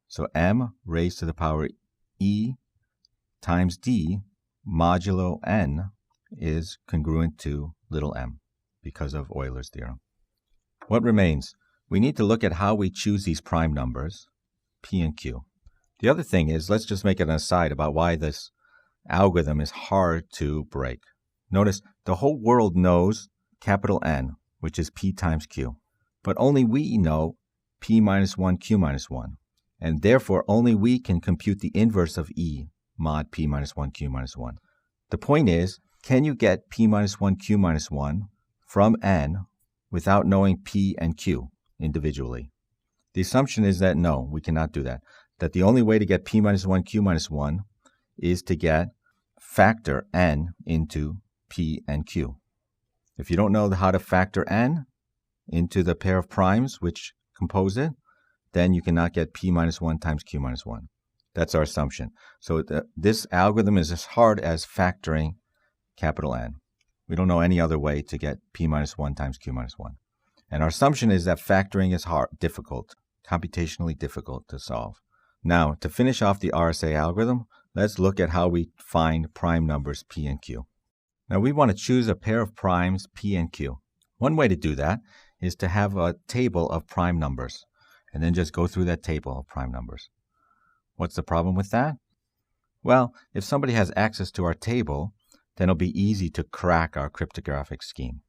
So M raised to the power E times D modulo N is congruent to little m because of Euler's theorem. What remains? We need to look at how we choose these prime numbers, P and Q. The other thing is, let's just make an aside about why this algorithm is hard to break. Notice the whole world knows capital N, which is P times Q. But only we know P minus 1, Q minus 1. And therefore, only we can compute the inverse of E mod P minus 1, Q minus 1. The point is, can you get P minus 1, Q minus 1 from N without knowing P and Q individually? The assumption is that no, we cannot do that. That the only way to get P minus 1, Q minus 1 is to get factor N into P and Q. If you don't know how to factor N into the pair of primes which compose it, then you cannot get P minus 1 times Q minus 1. That's our assumption. So this algorithm is as hard as factoring capital N. We don't know any other way to get P minus 1 times Q minus 1. And our assumption is that factoring is difficult, computationally difficult to solve. Now, to finish off the RSA algorithm, let's look at how we find prime numbers P and Q. Now, we want to choose a pair of primes P and Q. One way to do that is to have a table of prime numbers, and then just go through that table of prime numbers. What's the problem with that? Well, if somebody has access to our table, then it'll be easy to crack our cryptographic scheme.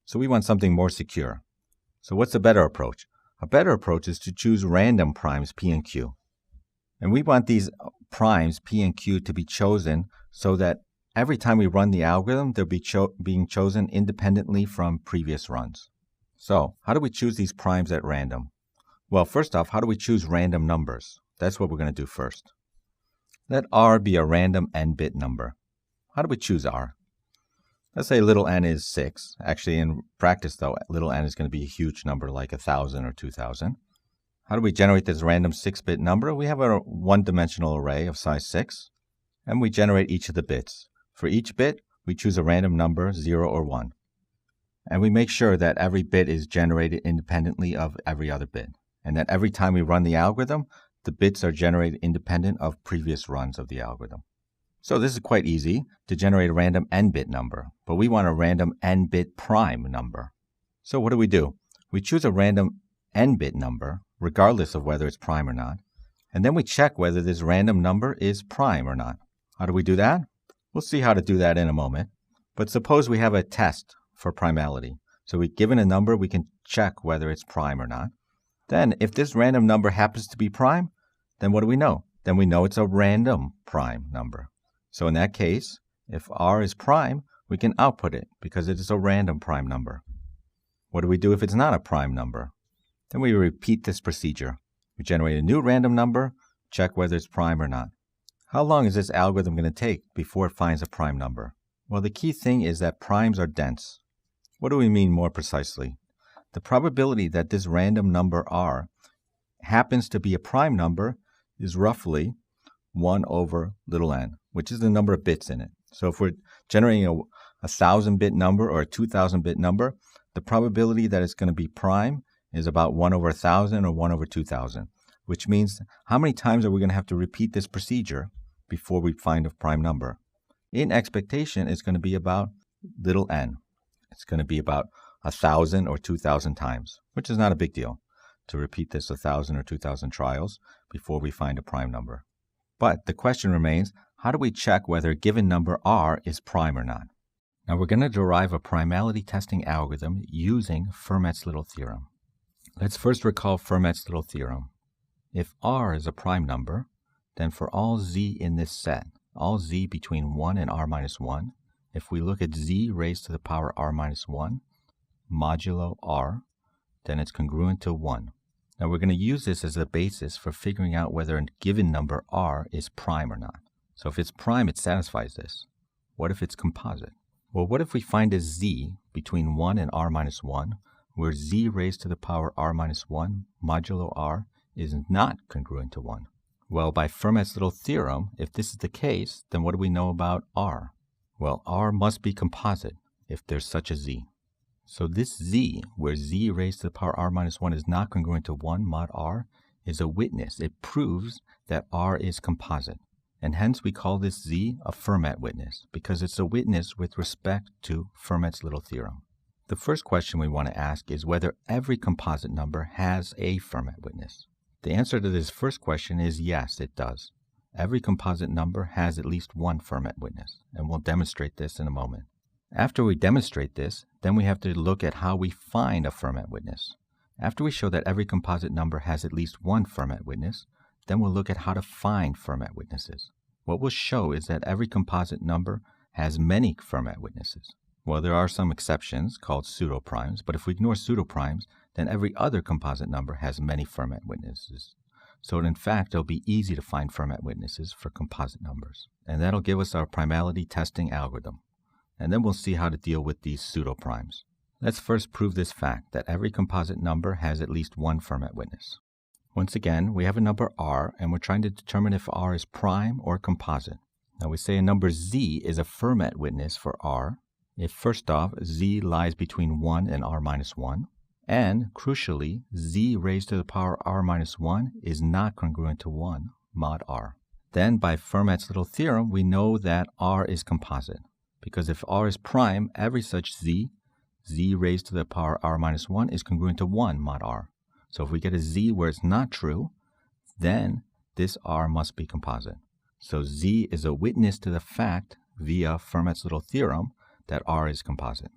So we want something more secure. So what's a better approach? A better approach is to choose random primes P and Q. And we want these primes P and Q to be chosen so that every time we run the algorithm, they'll be being chosen independently from previous runs. So how do we choose these primes at random? Well, first off, how do we choose random numbers? That's what we're going to do first. Let R be a random n-bit number. How do we choose R? Let's say little n is 6. Actually, in practice, though, little n is going to be a huge number like 1,000 or 2,000. How do we generate this random 6-bit number? We have a one-dimensional array of size 6, and we generate each of the bits. For each bit, we choose a random number, 0 or 1. And we make sure that every bit is generated independently of every other bit, and that every time we run the algorithm, the bits are generated independent of previous runs of the algorithm. So this is quite easy to generate a random n-bit number, but we want a random n-bit prime number. So what do? We choose a random n-bit number, regardless of whether it's prime or not, and then we check whether this random number is prime or not. How do we do that? We'll see how to do that in a moment. But suppose we have a test for primality. So given a number, we can check whether it's prime or not. Then, if this random number happens to be prime, then what do we know? Then we know it's a random prime number. So in that case, if R is prime, we can output it because it is a random prime number. What do we do if it's not a prime number? Then we repeat this procedure. We generate a new random number, check whether it's prime or not. How long is this algorithm going to take before it finds a prime number? Well, the key thing is that primes are dense. What do we mean more precisely? The probability that this random number R happens to be a prime number is roughly 1 over little n, which is the number of bits in it. So if we're generating a 1,000-bit number or a 2,000-bit number, the probability that it's going to be prime is about 1 over 1,000 or 1 over 2,000, which means how many times are we going to have to repeat this procedure before we find a prime number? In expectation, it's going to be about little n. It's going to be about 1,000 or 2,000 times, which is not a big deal to repeat this 1,000 or 2,000 trials before we find a prime number. But the question remains, how do we check whether a given number R is prime or not? Now we're going to derive a primality testing algorithm using Fermat's little theorem. Let's first recall Fermat's little theorem. If R is a prime number, then for all z in this set, all z between 1 and r minus 1, if we look at z raised to the power r minus 1, modulo r, then it's congruent to 1. Now we're going to use this as the basis for figuring out whether a given number r is prime or not. So if it's prime, it satisfies this. What if it's composite? Well, what if we find a z between 1 and r minus 1, where z raised to the power r minus 1 modulo r is not congruent to 1? Well, by Fermat's little theorem, if this is the case, then what do we know about r? Well, r must be composite if there's such a z. So this z, where z raised to the power r minus 1 is not congruent to 1 mod r, is a witness. It proves that r is composite. And hence we call this z a Fermat witness, because it's a witness with respect to Fermat's little theorem. The first question we want to ask is whether every composite number has a Fermat witness. The answer to this first question is yes, it does. every composite number has at least one Fermat witness, and we'll demonstrate this in a moment. After we demonstrate this, then we have to look at how we find a Fermat witness. After we show that every composite number has at least one Fermat witness, then we'll look at how to find Fermat witnesses. What we'll show is that every composite number has many Fermat witnesses. Well, there are some exceptions called pseudoprimes, but if we ignore pseudoprimes, then every other composite number has many Fermat witnesses. So in fact, it'll be easy to find Fermat witnesses for composite numbers. And that'll give us our primality testing algorithm. And then we'll see how to deal with these pseudoprimes. Let's first prove this fact, that every composite number has at least one Fermat witness. Once again, we have a number r, and we're trying to determine if r is prime or composite. Now we say a number z is a Fermat witness for r if, first off, z lies between 1 and r minus 1, and, crucially, z raised to the power r minus 1 is not congruent to 1 mod r. Then, by Fermat's little theorem, we know that r is composite, because if r is prime, every such z raised to the power r minus 1 is congruent to 1 mod r. So if we get a z where it's not true, then this r must be composite. So z is a witness to the fact, via Fermat's little theorem, that r is composite.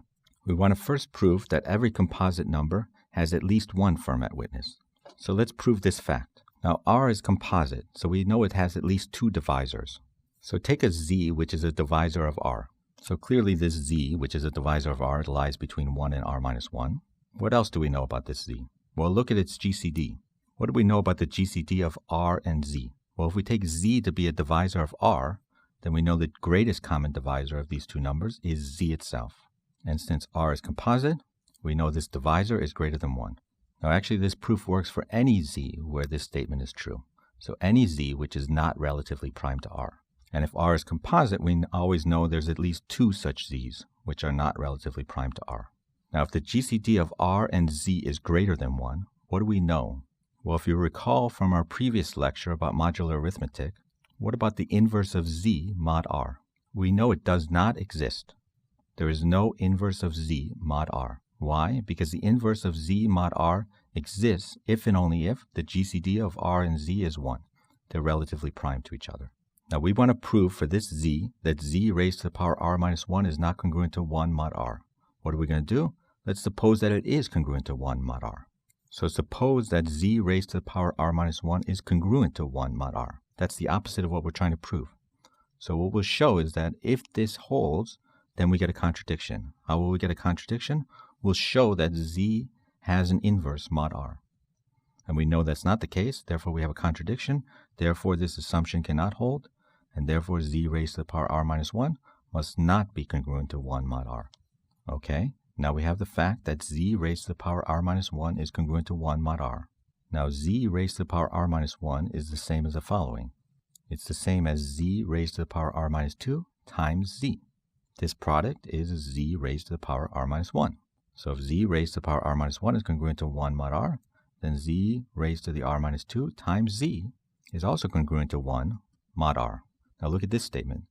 We want to first prove that every composite number has at least one Fermat witness. So let's prove this fact. Now r is composite, so we know it has at least two divisors. So take a z, which is a divisor of r. So clearly this z, which is a divisor of r, lies between 1 and r minus 1. What else do we know about this z? Well, look at its GCD. What do we know about the GCD of r and z? Well, if we take z to be a divisor of r, then we know the greatest common divisor of these two numbers is z itself. And since r is composite, we know this divisor is greater than 1. Now actually this proof works for any z where this statement is true. So any z which is not relatively prime to r. And if r is composite, we always know there's at least two such z's which are not relatively prime to r. Now if the GCD of r and z is greater than 1, what do we know? Well, if you recall from our previous lecture about modular arithmetic, what about the inverse of z mod r? We know it does not exist. There is no inverse of z mod r. Why? Because the inverse of z mod r exists if and only if the GCD of r and z is 1. They're relatively prime to each other. Now we want to prove for this z that z raised to the power r minus 1 is not congruent to 1 mod r. What are we going to do? Let's suppose that it is congruent to 1 mod r. So suppose that z raised to the power r minus 1 is congruent to 1 mod r. That's the opposite of what we're trying to prove. So what we'll show is that if this holds, then we get a contradiction. How will we get a contradiction? We'll show that z has an inverse mod r. And we know that's not the case, therefore we have a contradiction, therefore this assumption cannot hold, and therefore z raised to the power r minus 1 must not be congruent to 1 mod r. Okay, now we have the fact that z raised to the power r minus 1 is congruent to 1 mod r. Now z raised to the power r minus 1 is the same as the following. It's the same as z raised to the power r minus 2 times z. This product is z raised to the power r minus 1. So if z raised to the power r minus 1 is congruent to 1 mod r, then z raised to the r minus 2 times z is also congruent to 1 mod r. Now look at this statement.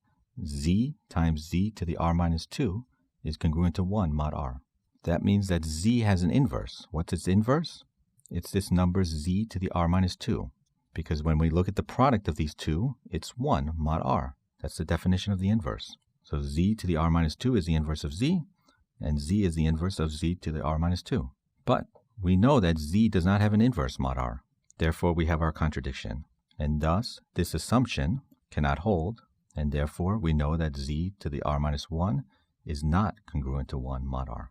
Z times z to the r minus 2 is congruent to 1 mod r. That means that z has an inverse. What's its inverse? It's this number z to the r minus 2. Because when we look at the product of these two, it's 1 mod r. That's the definition of the inverse. So z to the r minus 2 is the inverse of z, and z is the inverse of z to the r minus 2. But we know that z does not have an inverse mod r. Therefore, we have our contradiction. And thus, this assumption cannot hold, and therefore we know that z to the r minus 1 is not congruent to 1 mod r.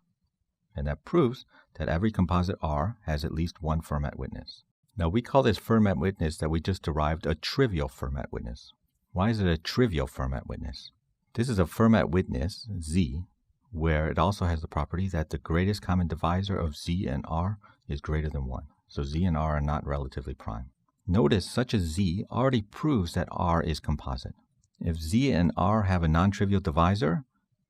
And that proves that every composite r has at least one Fermat witness. Now we call this Fermat witness that we just derived a trivial Fermat witness. Why is it a trivial Fermat witness? This is a Fermat witness, z, where it also has the property that the greatest common divisor of z and r is greater than 1. So z and r are not relatively prime. Notice such a z already proves that r is composite. If z and r have a non-trivial divisor,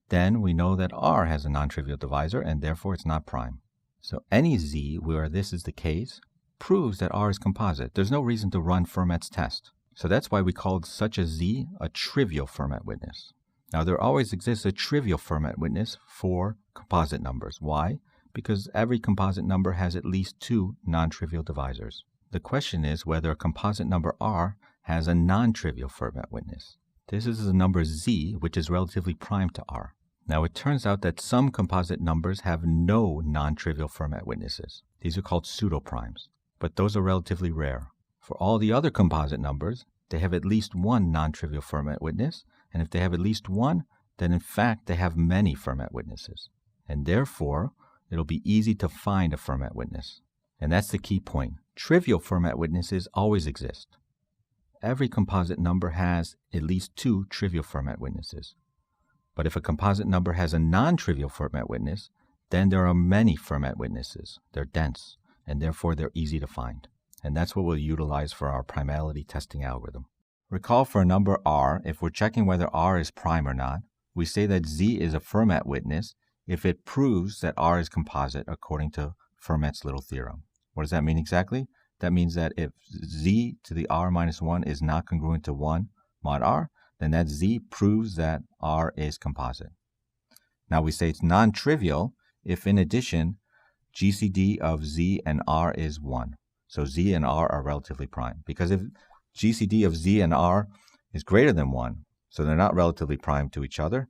then we know that r has a non-trivial divisor and therefore it's not prime. So any z where this is the case proves that r is composite. There's no reason to run Fermat's test. So that's why we called such a z a trivial Fermat witness. Now there always exists a trivial Fermat witness for composite numbers. Why? Because every composite number has at least two non-trivial divisors. The question is whether a composite number r has a non-trivial Fermat witness. This is the number Z, which is relatively prime to R. Now it turns out that some composite numbers have no non-trivial Fermat witnesses. These are called pseudoprimes, but those are relatively rare. For all the other composite numbers, they have at least one non-trivial Fermat witness, and if they have at least one, then in fact they have many Fermat witnesses. And therefore, it'll be easy to find a Fermat witness. And that's the key point. Trivial Fermat witnesses always exist. Every composite number has at least two trivial Fermat witnesses. But if a composite number has a non-trivial Fermat witness, then there are many Fermat witnesses. They're dense, and therefore they're easy to find. And that's what we'll utilize for our primality testing algorithm. Recall for a number R, if we're checking whether R is prime or not, we say that Z is a Fermat witness if it proves that R is composite according to Fermat's little theorem. What does that mean exactly? That means that if Z to the R minus 1 is not congruent to 1 mod R, then that Z proves that R is composite. Now we say it's non-trivial if in addition GCD of Z and R is 1. So Z and R are relatively prime. Because if GCD of Z and R is greater than 1, so they're not relatively prime to each other,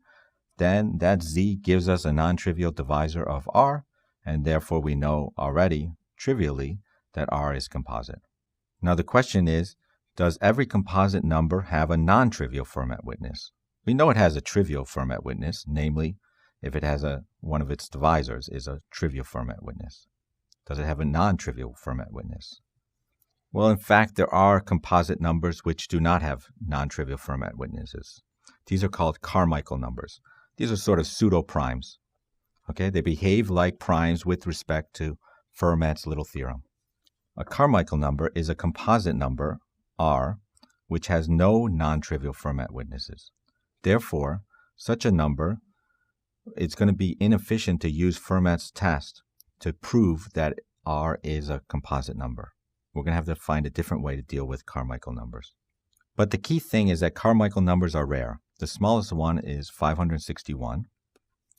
then that Z gives us a non-trivial divisor of R, and therefore we know already, trivially, that R is composite. Now the question is, does every composite number have a non-trivial Fermat witness? We know it has a trivial Fermat witness, namely, if it has one of its divisors is a trivial Fermat witness. Does it have a non-trivial Fermat witness? Well, in fact, there are composite numbers which do not have non-trivial Fermat witnesses. These are called Carmichael numbers. These are sort of pseudo-primes. Okay, they behave like primes with respect to Fermat's little theorem. A Carmichael number is a composite number, R, which has no non-trivial Fermat witnesses. Therefore, such a number, it's going to be inefficient to use Fermat's test to prove that R is a composite number. We're going to have to find a different way to deal with Carmichael numbers. But the key thing is that Carmichael numbers are rare. The smallest one is 561,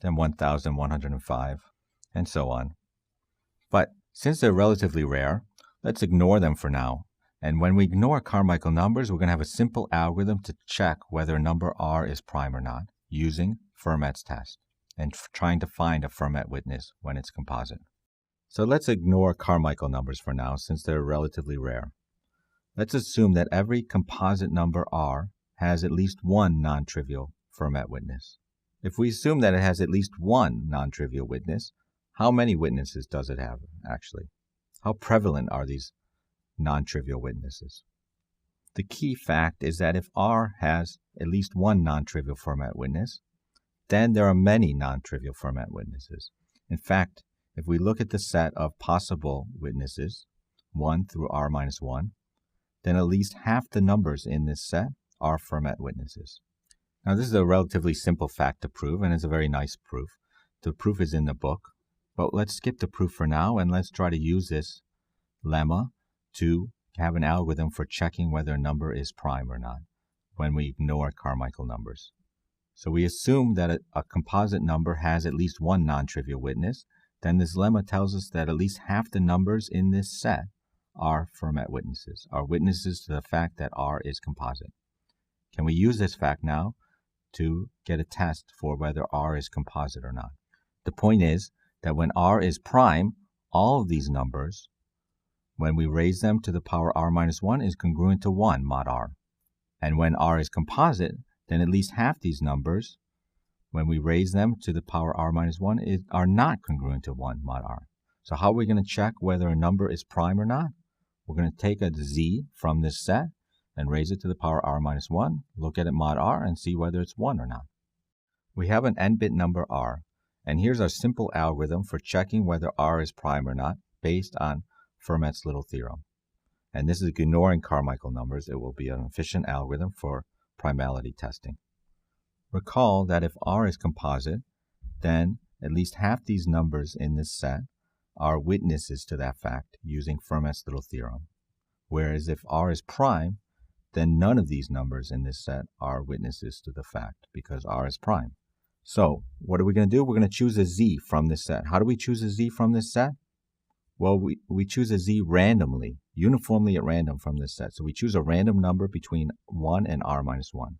then 1,105, and so on. But since they're relatively rare, let's ignore them for now. And when we ignore Carmichael numbers, we're going to have a simple algorithm to check whether a number R is prime or not using Fermat's test and trying to find a Fermat witness when it's composite. So let's ignore Carmichael numbers for now since they're relatively rare. Let's assume that every composite number R has at least one non-trivial Fermat witness. If we assume that it has at least one non-trivial witness, how many witnesses does it have actually? How prevalent are these non-trivial witnesses? The key fact is that if R has at least one non-trivial Fermat witness, then there are many non-trivial Fermat witnesses. In fact, if we look at the set of possible witnesses, 1 through R minus 1, then at least half the numbers in this set are Fermat witnesses. Now this is a relatively simple fact to prove, and it's a very nice proof. The proof is in the book, but let's skip the proof for now and let's try to use this lemma to have an algorithm for checking whether a number is prime or not when we ignore Carmichael numbers. So we assume that a composite number has at least one non-trivial witness. Then this lemma tells us that at least half the numbers in this set are Fermat witnesses, are witnesses to the fact that R is composite. Can we use this fact now to get a test for whether R is composite or not? The point is that when R is prime, all of these numbers, when we raise them to the power R minus 1, is congruent to 1 mod R. And when R is composite, then at least half these numbers, when we raise them to the power R minus 1, are not congruent to 1 mod R. So how are we going to check whether a number is prime or not? We're going to take a Z from this set and raise it to the power R minus 1, look at it mod R, and see whether it's 1 or not. We have an n-bit number R, and here's our simple algorithm for checking whether R is prime or not based on Fermat's little theorem. And this is ignoring Carmichael numbers. It will be an efficient algorithm for primality testing. Recall that if R is composite, then at least half these numbers in this set are witnesses to that fact using Fermat's little theorem. Whereas if R is prime, then none of these numbers in this set are witnesses to the fact because R is prime. So what are we going to do? We're going to choose a Z from this set. How do we choose a Z from this set? Well, we choose a z randomly, uniformly at random from this set. So we choose a random number between 1 and r minus 1.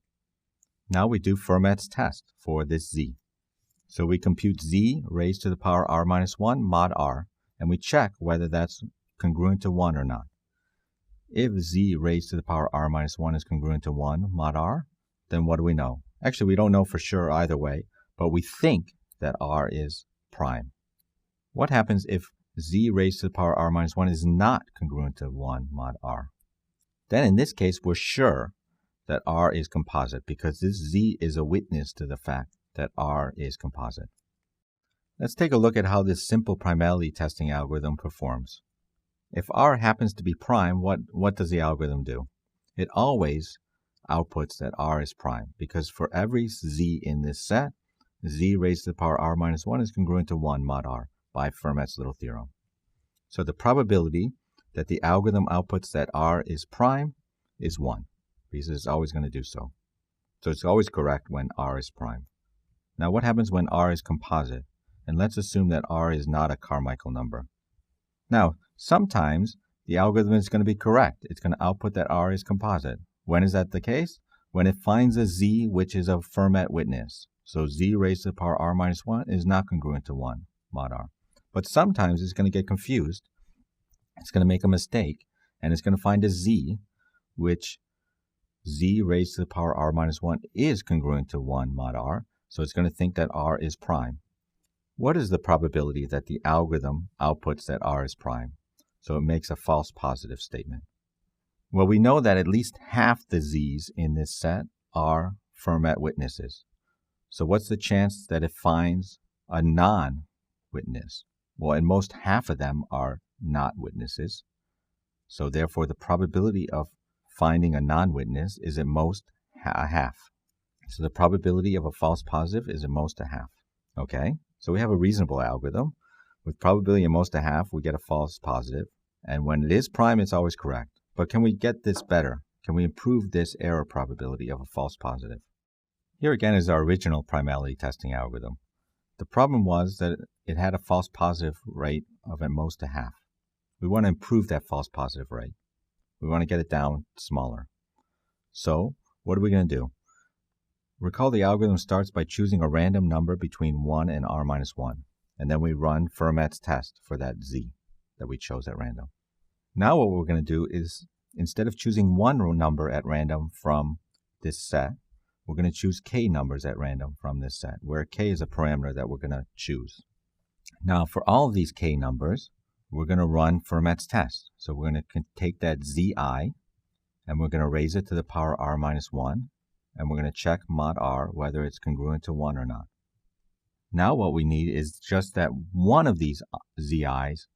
Now we do Fermat's test for this z. So we compute z raised to the power r minus 1 mod r, and we check whether that's congruent to 1 or not. If z raised to the power r minus 1 is congruent to 1 mod r, then what do we know? Actually, we don't know for sure either way, but we think that r is prime. What happens if z raised to the power r minus 1 is not congruent to 1 mod r? Then in this case, we're sure that r is composite because this z is a witness to the fact that r is composite. Let's take a look at how this simple primality testing algorithm performs. If r happens to be prime, what does the algorithm do? It always outputs that r is prime because for every z in this set, z raised to the power r minus 1 is congruent to 1 mod r by Fermat's little theorem. So the probability that the algorithm outputs that r is prime is 1 because it's always going to do so. So it's always correct when r is prime. Now what happens when r is composite? And let's assume that r is not a Carmichael number. Now, sometimes the algorithm is going to be correct. It's going to output that r is composite. When is that the case? When it finds a z which is a Fermat witness. So z raised to the power r minus 1 is not congruent to 1 mod r. But sometimes it's going to get confused. It's going to make a mistake, and it's going to find a z which z raised to the power r minus 1 is congruent to 1 mod r. So it's going to think that r is prime. What is the probability that the algorithm outputs that r is prime? So it makes a false positive statement. Well, we know that at least half the z's in this set are Fermat witnesses. So what's the chance that it finds a non-witness? Well, at most half of them are not witnesses. So therefore, the probability of finding a non-witness is at most a half. So the probability of a false positive is at most a half. Okay? So we have a reasonable algorithm. With probability at most a half, we get a false positive. And when it is prime, it's always correct. But can we get this better? Can we improve this error probability of a false positive? Here again is our original primality testing algorithm. The problem was that it had a false positive rate of at most a half. We want to improve that false positive rate. We want to get it down smaller. So what are we going to do? Recall the algorithm starts by choosing a random number between 1 and r minus 1. And then we run Fermat's test for that z that we chose at random. Now what we're going to do is, instead of choosing one number at random from this set, we're going to choose k numbers at random from this set, where k is a parameter that we're going to choose. Now for all of these k numbers, we're going to run Fermat's test. So we're going to take that zi, and we're going to raise it to the power r minus 1, and we're going to check mod r whether it's congruent to 1 or not. Now what we need is just that one of these zi's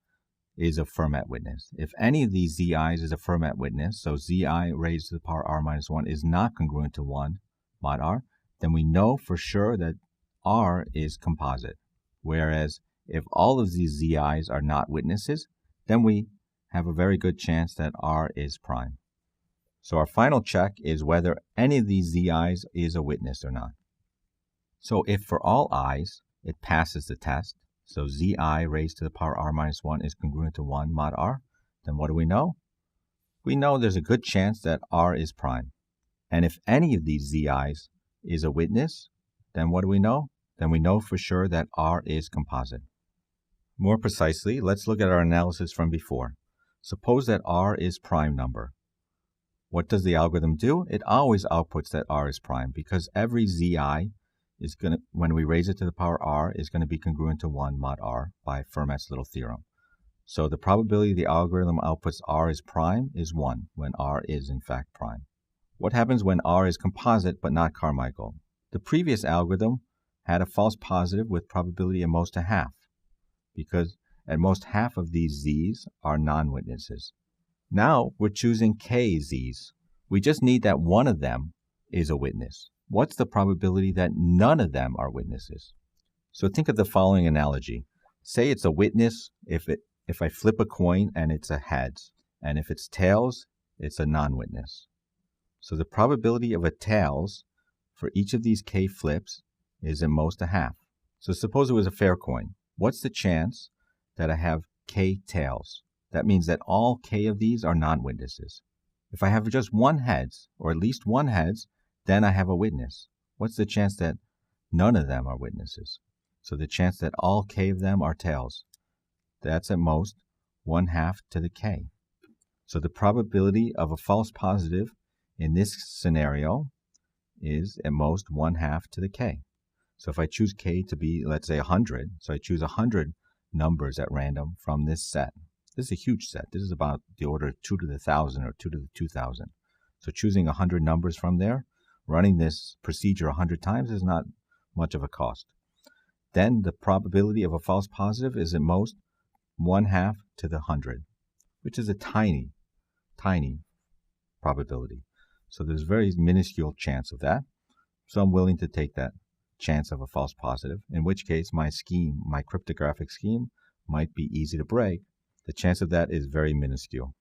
is a Fermat witness. If any of these zi's is a Fermat witness, so zi raised to the power r minus 1 is not congruent to 1 mod r, then we know for sure that r is composite. Whereas if all of these zi's are not witnesses, then we have a very good chance that r is prime. So our final check is whether any of these zi's is a witness or not. So if for all i's, it passes the test, so zi raised to the power r minus 1 is congruent to 1 mod r, then what do we know? We know there's a good chance that r is prime. And if any of these zi's is a witness, then what do we know? Then we know for sure that r is composite. More precisely, let's look at our analysis from before. Suppose that r is prime number. What does the algorithm do? It always outputs that r is prime because every zi is going to, when we raise it to the power r, is going to be congruent to 1 mod r by Fermat's little theorem. So the probability the algorithm outputs r is prime is 1 when r is in fact prime. What happens when r is composite but not Carmichael? The previous algorithm had a false positive with probability at most a half because at most half of these z's are non-witnesses. Now we're choosing k z's. We just need that one of them is a witness. What's the probability that none of them are witnesses? So think of the following analogy. Say it's a witness if I flip a coin and it's a heads, and if it's tails, it's a non-witness. So the probability of a tails for each of these k flips is at most a half. So suppose it was a fair coin. What's the chance that I have k tails. That means that all k of these are non-witnesses. If I have just one heads, or at least one heads, then I have a witness. What's the chance that none of them are witnesses? So the chance that all k of them are tails. That's at most 1/2 to the k. So the probability of a false positive in this scenario is at most 1/2 to the k. So if I choose k to be, let's say, 100, so I choose 100 numbers at random from this set. This is a huge set. This is about the order of 2 to the 1,000 or 2 to the 2,000. So choosing 100 numbers from there, running this procedure 100 times is not much of a cost. Then the probability of a false positive is at most 1/2 to the 100, which is a tiny probability. So there's very minuscule chance of that. So I'm willing to take that chance of a false positive, in which case my scheme, my cryptographic scheme, might be easy to break. The chance of that is very minuscule.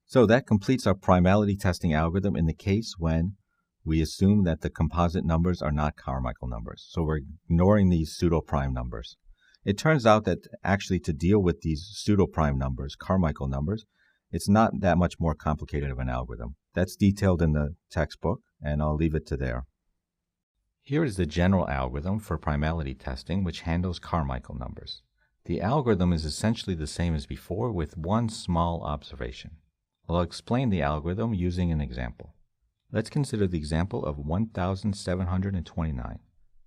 So that completes our primality testing algorithm in the case when we assume that the composite numbers are not Carmichael numbers. So we're ignoring these pseudo-prime numbers. It turns out that actually to deal with these pseudo-prime numbers, Carmichael numbers, it's not that much more complicated of an algorithm. That's detailed in the textbook, and I'll leave it to there. Here is the general algorithm for primality testing, which handles Carmichael numbers. The algorithm is essentially the same as before with one small observation. I'll explain the algorithm using an example. Let's consider the example of 1,729.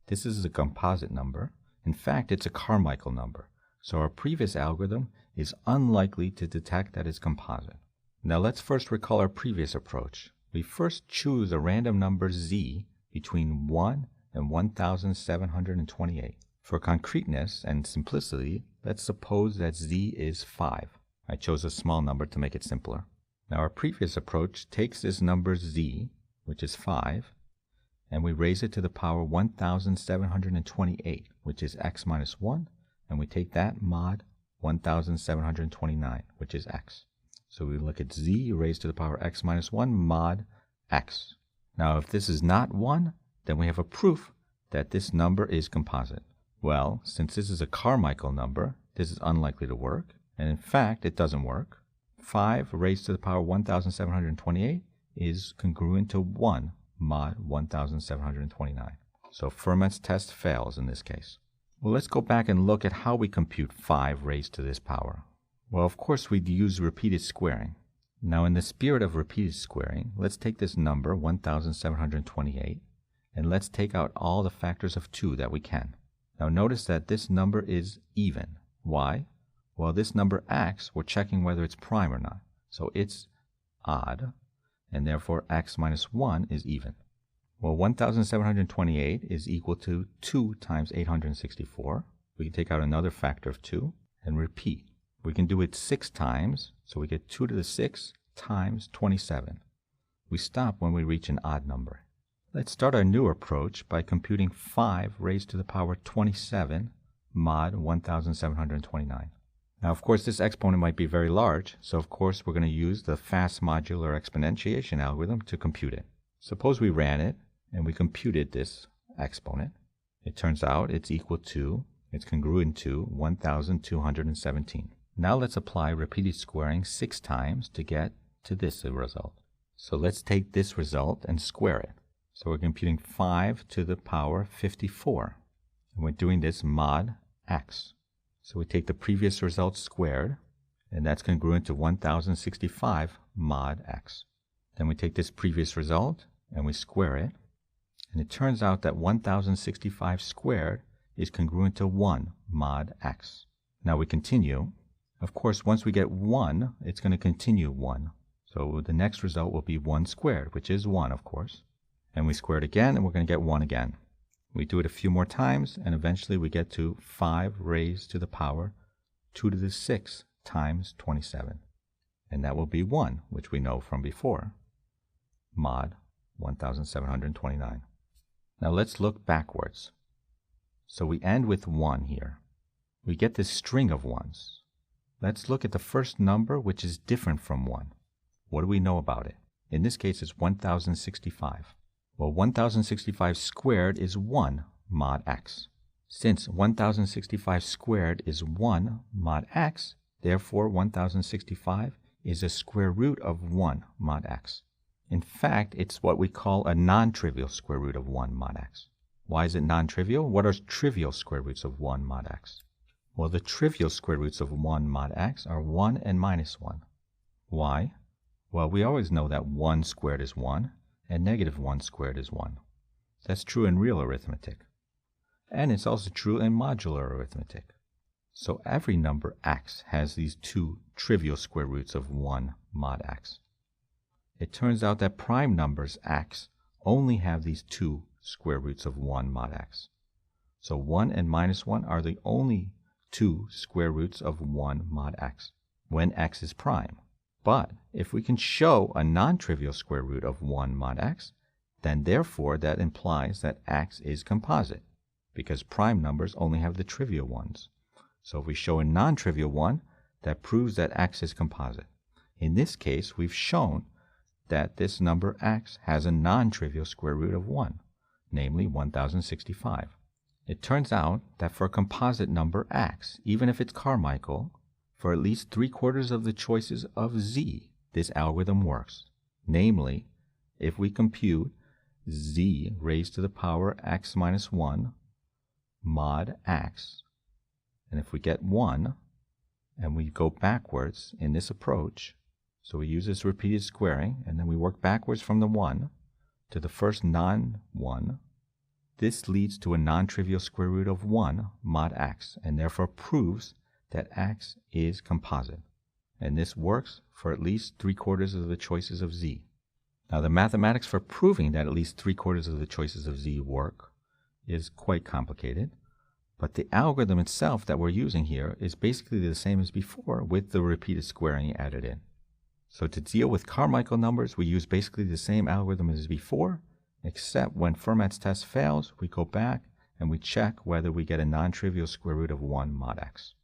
This is a composite number. In fact, it's a Carmichael number. So our previous algorithm is unlikely to detect that it's composite. Now let's first recall our previous approach. We first choose a random number z between 1 and 1,728. For concreteness and simplicity, let's suppose that z is 5. I chose a small number to make it simpler. Now our previous approach takes this number z, which is 5, and we raise it to the power 1,728, which is x minus 1, and we take that mod 1,729, which is x. So we look at z raised to the power x minus 1 mod x. Now if this is not 1, then we have a proof that this number is composite. Well, since this is a Carmichael number, this is unlikely to work, and in fact it doesn't work. 5 raised to the power 1,728 is congruent to 1 mod 1,729. So Fermat's test fails in this case. Well, let's go back and look at how we compute 5 raised to this power. Well, of course we'd use repeated squaring. Now in the spirit of repeated squaring, let's take this number 1,728 and let's take out all the factors of 2 that we can. Now notice that this number is even. Why? Well, this number x, we're checking whether it's prime or not. So it's odd, and therefore x minus 1 is even. Well, 1,728 is equal to 2 times 864. We can take out another factor of 2 and repeat. We can do it 6 times, so we get 2 to the 6 times 27. We stop when we reach an odd number. Let's start our new approach by computing 5 raised to the power 27 mod 1,729. Now, of course, this exponent might be very large, so of course we're going to use the fast modular exponentiation algorithm to compute it. Suppose we ran it and we computed this exponent. It turns out it's congruent to 1,217. Now let's apply repeated squaring 6 times to get to this result. So let's take this result and square it. So we're computing 5 to the power 54. And we're doing this mod x. So we take the previous result squared, and that's congruent to 1,065 mod x. Then we take this previous result and we square it. And it turns out that 1,065 squared is congruent to 1 mod x. Now we continue. Of course, once we get 1, it's going to continue 1. So the next result will be 1 squared, which is 1, of course. And we square it again, and we're going to get 1 again. We do it a few more times, and eventually we get to 5 raised to the power 2 to the 6 times 27. And that will be 1, which we know from before, mod 1,729. Now let's look backwards. So we end with 1 here. We get this string of 1s. Let's look at the first number, which is different from 1. What do we know about it? In this case, it's 1,065. Well, 1,065 squared is 1 mod x. Since 1,065 squared is 1 mod x, Therefore, 1065 is a square root of 1 mod x. In fact, it's what we call a non-trivial square root of 1 mod x. Why is it non-trivial? What are trivial square roots of 1 mod x? Well, the trivial square roots of 1 mod x are 1 and minus 1. Why? Well, we always know that 1 squared is 1 and negative 1 squared is 1. That's true in real arithmetic. And it's also true in modular arithmetic. So every number x has these two trivial square roots of 1 mod x. It turns out that prime numbers x only have these two square roots of 1 mod x. So 1 and minus 1 are the only two square roots of 1 mod x when x is prime. But if we can show a non-trivial square root of 1 mod x, then therefore that implies that x is composite, because prime numbers only have the trivial ones. So if we show a non-trivial one, that proves that x is composite. In this case, we've shown that this number x has a non-trivial square root of 1, namely 1065. It turns out that for a composite number x, even if it's Carmichael, for at least 3/4 of the choices of z, this algorithm works. Namely, if we compute z raised to the power x minus 1 mod x, and if we get 1, and we go backwards in this approach, so we use this repeated squaring, and then we work backwards from the 1 to the first non-1, this leads to a non-trivial square root of 1 mod x, and therefore proves that x is composite. And this works for at least 3/4 of the choices of z. Now the mathematics for proving that at least 3/4 of the choices of z work is quite complicated, but the algorithm itself that we're using here is basically the same as before with the repeated squaring added in. So to deal with Carmichael numbers, we use basically the same algorithm as before, except when Fermat's test fails, we go back and we check whether we get a non-trivial square root of 1 mod x.